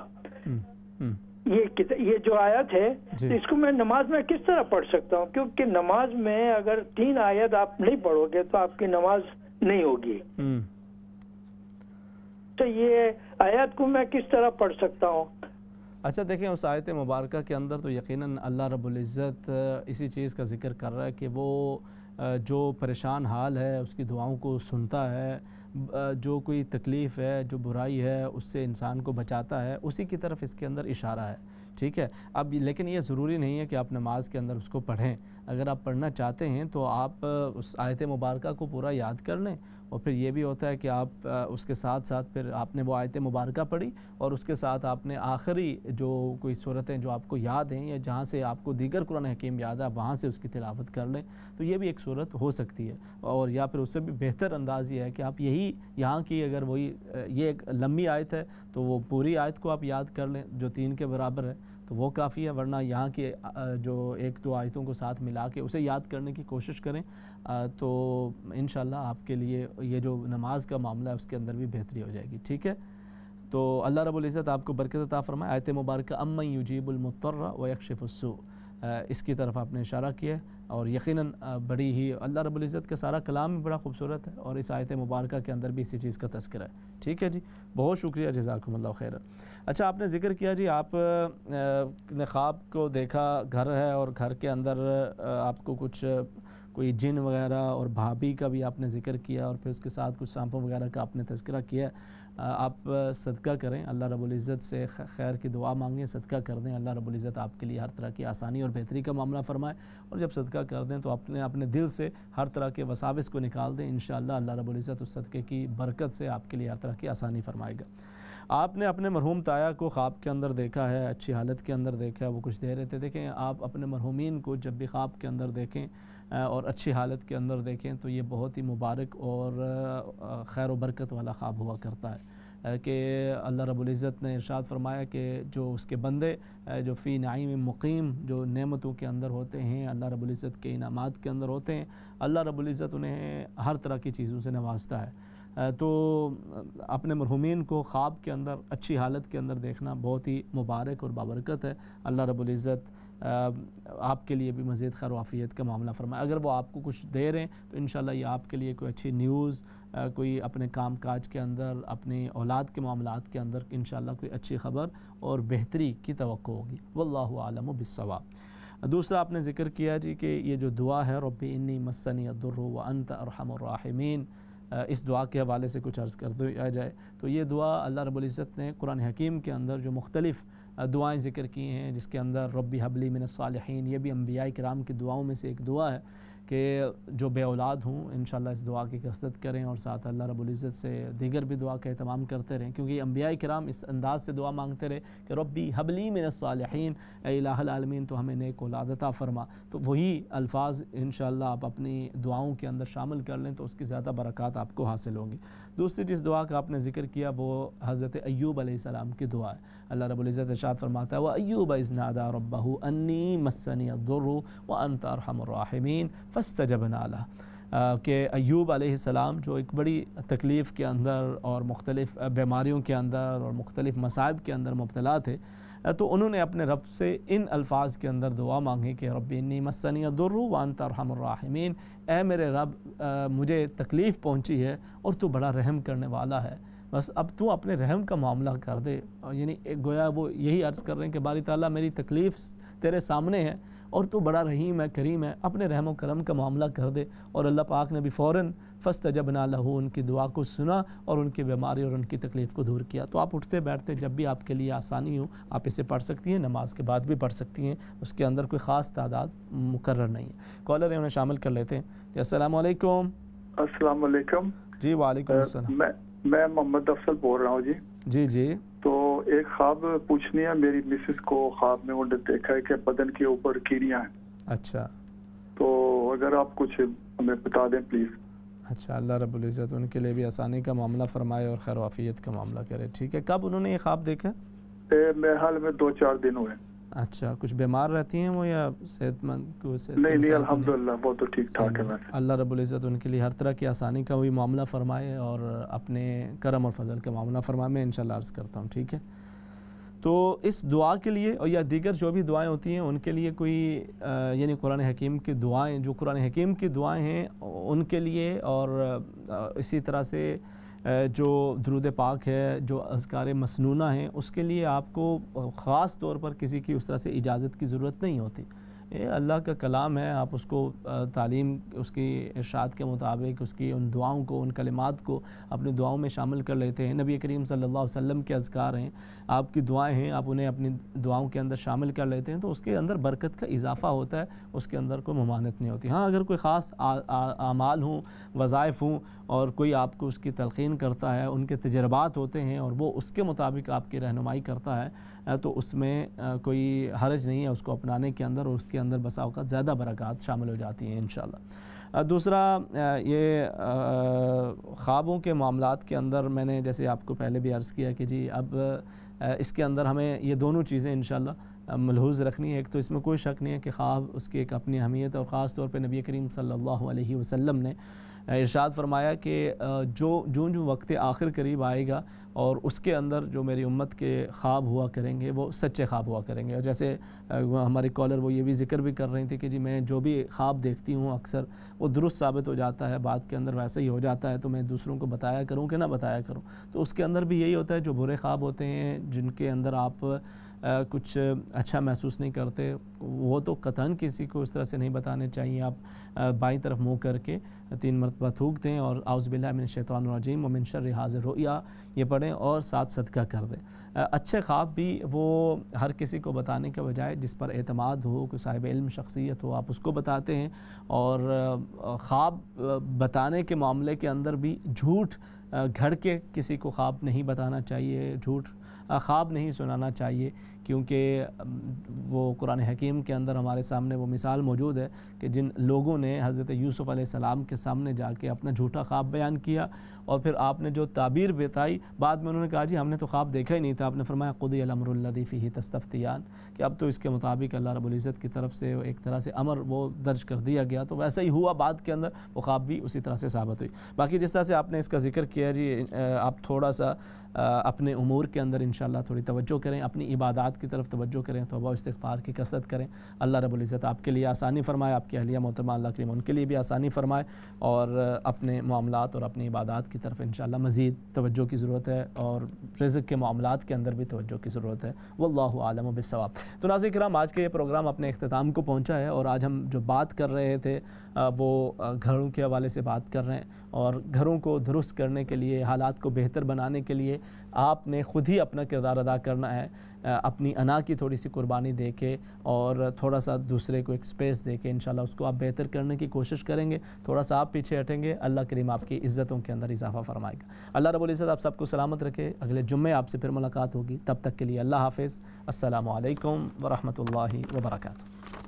یہ جو آیت ہے اس کو میں نماز میں کس طرح پڑھ سکتا ہوں؟ کیونکہ نماز میں اگر 3 آیت آپ نہیں پڑھو گے تو آپ کی نماز نہیں ہوگی. تو یہ آیت کو میں کس طرح پڑھ سکتا ہوں؟ اچھا دیکھیں، اس آیت مبارکہ کے اندر تو یقیناً اللہ رب العزت اسی چیز کا ذکر کر رہا ہے کہ وہ جو پریشان حال ہے اس کی دعاؤں کو سنتا ہے، جو کوئی تکلیف ہے، جو برائی ہے اس سے انسان کو بچاتا ہے، اسی کی طرف اس کے اندر اشارہ ہے. ٹھیک ہے، اب لیکن یہ ضروری نہیں ہے کہ آپ نماز کے اندر اس کو پڑھیں. اگر آپ پڑھنا چاہتے ہیں تو آپ اس آیت مبارکہ کو پورا یاد کر لیں، اور پھر یہ بھی ہوتا ہے کہ آپ اس کے ساتھ ساتھ پھر آپ نے وہ آیت مبارکہ پڑھی اور اس کے ساتھ آپ نے آخری جو کوئی صورتیں جو آپ کو یاد ہیں یا جہاں سے آپ کو دیگر قرآن حکیم یاد ہے وہاں سے اس کی تلاوت کر لیں. تو یہ بھی ایک صورت ہو سکتی ہے. اور یا پھر اس سے بھی بہتر انداز یہ ہے کہ آپ یہاں کی اگر وہی یہ ایک لمبی آیت ہے تو وہ پوری آیت کو آپ یاد کر لیں جو 3 کے برابر ہے تو وہ کافی ہے. ورنہ یہاں کے جو 1-2 آیتوں کو ساتھ ملا کے اسے یاد کرنے کی کوشش کریں تو انشاءاللہ آپ کے لیے یہ جو نماز کا معاملہ ہے اس کے اندر بھی بہتری ہو جائے گی. ٹھیک ہے، تو اللہ رب العزت آپ کو برکت عطا فرمائے. آیت مبارکہ امن یجیب المضطر ویکشف السوء، اس کی طرف آپ نے اشارہ کیا ہے. اور یقیناً بڑی ہی اللہ رب العزت کا سارا کلام بھی بڑا خوبصورت ہے اور اس آیت مبارکہ کے اندر بھی اسی چیز کا تذکرہ ہے. ٹھیک ہے جی، بہت شکریہ، جزاکم اللہ خیر. اچھا، آپ نے ذکر کیا جی آپ نے خواب کو دیکھا، گھر ہے اور گھر کے اندر آپ کو کچھ کوئی جن وغیرہ اور بھابھی کا بھی آپ نے ذکر کیا اور پھر اس کے ساتھ کچھ سانپوں وغیرہ کا آپ نے تذکرہ کیا. آپ صدقہ کریں، اللہ رب العزت سے خیر کی دعا مانگیں، صدقہ کر دیں. اللہ رب العزت آپ کے لیے ہر طرح کی آسانی اور بہتری کا معاملہ فرمائے. اور جب صدقہ کر دیں تو اپنے دل سے ہر طرح کے وساوس کو نکال دیں. انشاءاللہ اللہ رب العزت اس صدقے کی برکت سے آپ کے لیے ہر طرح کی آسانی فرمائے گا. آپ نے اپنے مرحوم تایا کو خواب کے اندر دیکھا ہے، اچھی حالت کے اندر دیکھا ہے، وہ کچھ دے رہے تھے. دیکھیں، آپ اپنے مرحومین کو جب بھی خواب کے اندر دیکھیں اور اچھی حالت کے اندر دیکھیں تو یہ بہت ہی مبارک اور خیر و برکت والا خواب ہوا کرتا ہے کہ اللہ رب العزت نے ارشاد فرمایا کہ جو اس کے بندے جو فی نعیم مقیم، جو نعمتوں کے اندر ہوتے ہیں، اللہ رب العزت کے انعامات کے اندر ہوتے ہیں، اللہ رب العزت انہیں ہر طرح کی چیزوں سے نوازتا ہے. تو اپنے مرحومین کو خواب کے اندر اچھی حالت کے اندر دیکھنا بہت ہی مبارک اور بابرکت ہے. اللہ رب العزت آپ کے لیے بھی مزید خیر و عافیت کا معاملہ فرمائے. اگر وہ آپ کو کچھ دے رہے ہیں تو انشاءاللہ یہ آپ کے لیے کوئی اچھی نیوز، کوئی اپنے کام کاج کے اندر، اپنی اولاد کے معاملات کے اندر انشاءاللہ کوئی اچھی خبر اور بہتری کی توقع ہوگی. واللہ اعلم بالصواب. دوسرا آپ نے ذکر کیا جی کہ یہ جو دعا ہے رب انی مسنی الضر وانت ارحم الراحمین، اس دعا کے حوالے سے کچھ عرض کر دیا جائے تو یہ دعا اللہ رب العزت نے قرآن حکیم کے اندر جو مختلف دعائیں ذکر کی ہیں، جس کے اندر ربی حبلی من الصالحین، یہ بھی انبیاء کرام کی دعاؤں میں سے ایک دعا ہے کہ جو بے اولاد ہوں انشاءاللہ اس دعا کی کثرت کریں اور ساتھ اللہ رب العزت سے دیگر بھی دعا کا اہتمام کرتے رہیں، کیونکہ انبیاء کرام اس انداز سے دعا مانگتے رہے کہ ربی حبلی من الصالحین، اے الہ العالمین تو ہمیں نیک اولاد عطا فرما. تو وہی الفاظ انشاءاللہ آپ اپنی دعاؤں کے اندر شامل کر لیں تو اس کی زیادہ برکات آپ کو حاصل ہوں گی. دوسری جس دعا کا آپ نے ذکر کیا وہ حضرت ایوب علیہ السلام کی دعا ہے. اللہ رب العزت ارشاد فرماتا ہے وَأَيُّوبَ إِذْ نَادَىٰ رَبَّهُ أَنِّي مَسَّنِيَ الضُّرُّ وَأَنْتَ أَرْحَمُ الرَّاحِمِينَ فَاسْتَجَبْنَا لَهُ، کہ ایوب علیہ السلام جو ایک بڑی تکلیف کے اندر اور مختلف بیماریوں کے اندر اور مختلف مصائب کے اندر مبتلا تھے، تو انہوں نے اپنے رب سے ان الفاظ کے اندر دعا مانگی کہ رب انی مسنی الضر وانت ارحم الراحمین، اے میرے رب مجھے تکلیف پہنچی ہے اور تو بڑا رحم کرنے والا ہے، بس اب تو اپنے رحم کا معاملہ کر دے. یعنی گویا وہ یہی عرض کر رہے ہیں کہ باری تعالیٰ میری تکلیف تیرے سامنے ہے اور تو بڑا رحیم ہے، کریم ہے، اپنے رحم و کرم کا معاملہ کر دے. اور اللہ پاک نے بھی فوراً فاستجبنا لہ، ان کی دعا کو سنا اور ان کی بیماری اور ان کی تکلیف کو دور کیا. تو آپ اٹھتے بیٹھتے جب بھی آپ کے لیے آسانی ہو آپ اسے پڑھ سکتی ہیں، نماز کے بعد بھی پڑھ سکتی ہیں، اس کے اندر کوئی خاص تعداد مقرر نہیں ہے. کالر انہیں شامل کر لیتے ہیں. السلام علیکم. السلام علیکم. جی وعلیکم السلام. میں محمد افضل بول رہا ہوں جی. جی جی. تو ایک خواب پوچھنی ہے. میری مسز کو خواب میں انہوں نے دیکھا ہے کہ بدن کے اوپر کیڑیاں ہیں. اچھا. تو اگر آپ کچھ ہمیں بتا دیں پلیز. اچھا، اللہ رب العزت ان کے لیے بھی آسانی کا معاملہ فرمائے اور خیر و عافیت کا معاملہ کرے. ٹھیک ہے، کب انہوں نے یہ خواب دیکھا؟ میرے حال میں 2-4 دن ہوئے. اچھا، کچھ بیمار رہتی ہیں وہ یا صحت مند؟ نہیں الحمدللہ وہ تو ٹھیک ٹھاک ہے. اللہ رب العزت ان کے لیے ہر طرح کی آسانی کا وہی معاملہ فرمائے اور اپنے کرم اور فضل کا معاملہ فرمائے. میں انشاءاللہ عرض کرتا ہوں. ٹھیک ہے، تو اس دعا کے لیے اور یا دیگر جو بھی دعائیں ہوتی ہیں ان کے لیے کوئی یعنی قرآن حکیم کی دعائیں، جو قرآن حکیم کی دعائیں ہیں ان کے لیے، اور اسی طرح سے جو درود پاک ہے، جو اذکار مسنونہ ہیں، اس کے لیے آپ کو خاص طور پر کسی کی اس طرح سے اجازت کی ضرورت نہیں ہوتی. یہ اللہ کا کلام ہے، آپ اس کو تعلیم، اس کی ارشاد کے مطابق اس کی ان دعاؤں کو، ان کلمات کو اپنی دعاؤں میں شامل کر لیتے ہیں. نبی کریم صلی اللہ علیہ وسلم کے اذکار ہیں، آپ کی دعائیں ہیں، آپ انہیں اپنی دعاؤں کے اندر شامل کر لیتے ہیں تو اس کے اندر برکت کا اضافہ ہوتا ہے، اس کے اندر کوئی ممانعت نہیں ہوتی. ہاں، اگر کوئی خاص اعمال ہوں، وظائف ہوں اور کوئی آپ کو اس کی تلقین کرتا ہے، ان کے تجربات ہوتے ہیں اور وہ اس کے مطابق آپ کی رہنمائی کرتا ہے تو اس میں کوئی حرج نہیں ہے اس کو اپنانے کے اندر، اور اس کے اندر بسا اوقات زیادہ برکات شامل ہو جاتی ہیں انشاءاللہ. دوسرا یہ خوابوں کے معاملات کے اندر میں نے جیسے آپ کو پہلے بھی عرض کیا کہ جی اب اس کے اندر ہمیں یہ دونوں چیزیں انشاءاللہ ملحوظ رکھنی ہے. ایک تو اس میں کوئی شک نہیں ہے کہ خواب اس کی ایک اپنی اہمیت، اور خاص طور پہ نبی کریم صلی اللہ علیہ وسلم نے ارشاد فرمایا کہ جو وقت آخر قریب آئے گا اور اس کے اندر جو میری امت کے خواب ہوا کریں گے وہ سچے خواب ہوا کریں گے. اور جیسے ہماری کالر وہ یہ بھی ذکر بھی کر رہی تھی کہ جی میں جو بھی خواب دیکھتی ہوں اکثر وہ درست ثابت ہو جاتا ہے، بات کے اندر ویسے ہی ہو جاتا ہے، تو میں دوسروں کو بتایا کروں کہ نہ بتایا کروں. تو اس کے اندر بھی یہی ہوتا ہے، جو برے خواب ہوتے ہیں جن کے اندر آپ کچھ اچھا محسوس نہیں کرتے، وہ تو قطعاً کسی کو اس طرح سے نہیں بتانے چاہیے. آپ بائیں طرف منہ کر کے 3 مرتبہ تھوک دیں اور اعوذ باللہ من الشیطان الرجیم ومن شر حاذر الرؤیا یہ پڑھیں اور ساتھ صدقہ کر دیں. اچھے خواب بھی وہ ہر کسی کو بتانے کے بجائے جس پر اعتماد ہو، کوئی صاحب علم شخصیت ہو، آپ اس کو بتاتے ہیں. اور خواب بتانے کے معاملے کے اندر بھی جھوٹ گھڑ کے کسی کو خواب نہیں بتانا چاہیے، جھوٹ خواب نہیں سنانا چاہیے، کیونکہ وہ قرآن حکیم کے اندر ہمارے سامنے وہ مثال موجود ہے کہ جن لوگوں نے حضرت یوسف علیہ السلام کے سامنے جا کے اپنا جھوٹا خواب بیان کیا اور پھر آپ نے جو تعبیر بتائی، بعد میں انہوں نے کہا جی ہم نے تو خواب دیکھا ہی نہیں تھا. آپ نے فرمایا قضی الامر الذی فیہ تستفتیان، کہ اب تو اس کے مطابق اللہ رب العزت کی طرف سے ایک طرح سے امر وہ درج کر دیا گیا. تو ویسا ہی ہوا، بعد کے اندر وہ خواب بھی اسی طرح سے ثابت ہوئی. باقی جس طرح سے آپ نے اس کا ذکر کیا جی، آپ تھوڑا سا اپنے امور کے اندر انشاءاللہ تھوڑی توجہ کریں، اپنی عبادات کی طرف توجہ کریں، توبہ و استغفار کی کثرت کریں. اللہ رب العزت آپ کے لیے آسانی فرمائے، آپ کی اہلیہ محترمہ اللہ کریم ان کے لیے بھی آسانی فرمائے، اور اپنے معاملات اور اپنی عبادات کی طرف انشاءاللہ مزید توجہ کی ضرورت ہے، اور رزق کے معاملات کے اندر بھی توجہ کی ضرورت ہے. واللہ عالم بالصواب. تو ناظرین کرام، آج کا یہ پروگرام اپنے اختتام کو پہنچا ہے، اور آج ہم جو بات کر رہے تھے وہ گھروں کے حوالے سے بات کر رہے ہیں. اور گھروں کو درست کرنے کے لیے، حالات کو بہتر بنانے کے لیے آپ نے خود ہی اپنا کردار ادا کرنا ہے. اپنی انا کی تھوڑی سی قربانی دے کے اور تھوڑا سا دوسرے کو ایک سپیس دے کے انشاءاللہ اس کو آپ بہتر کرنے کی کوشش کریں گے. تھوڑا سا آپ پیچھے ہٹیں گے، اللہ کریم آپ کی عزتوں کے اندر اضافہ فرمائے گا. اللہ رب العزت آپ سب کو سلامت رکھے. اگلے جمعے آپ سے پھر ملاقات ہوگی، تب تک کے لیے اللہ حافظ. السلام علیکم ورحمۃ اللہ وبرکاتہ.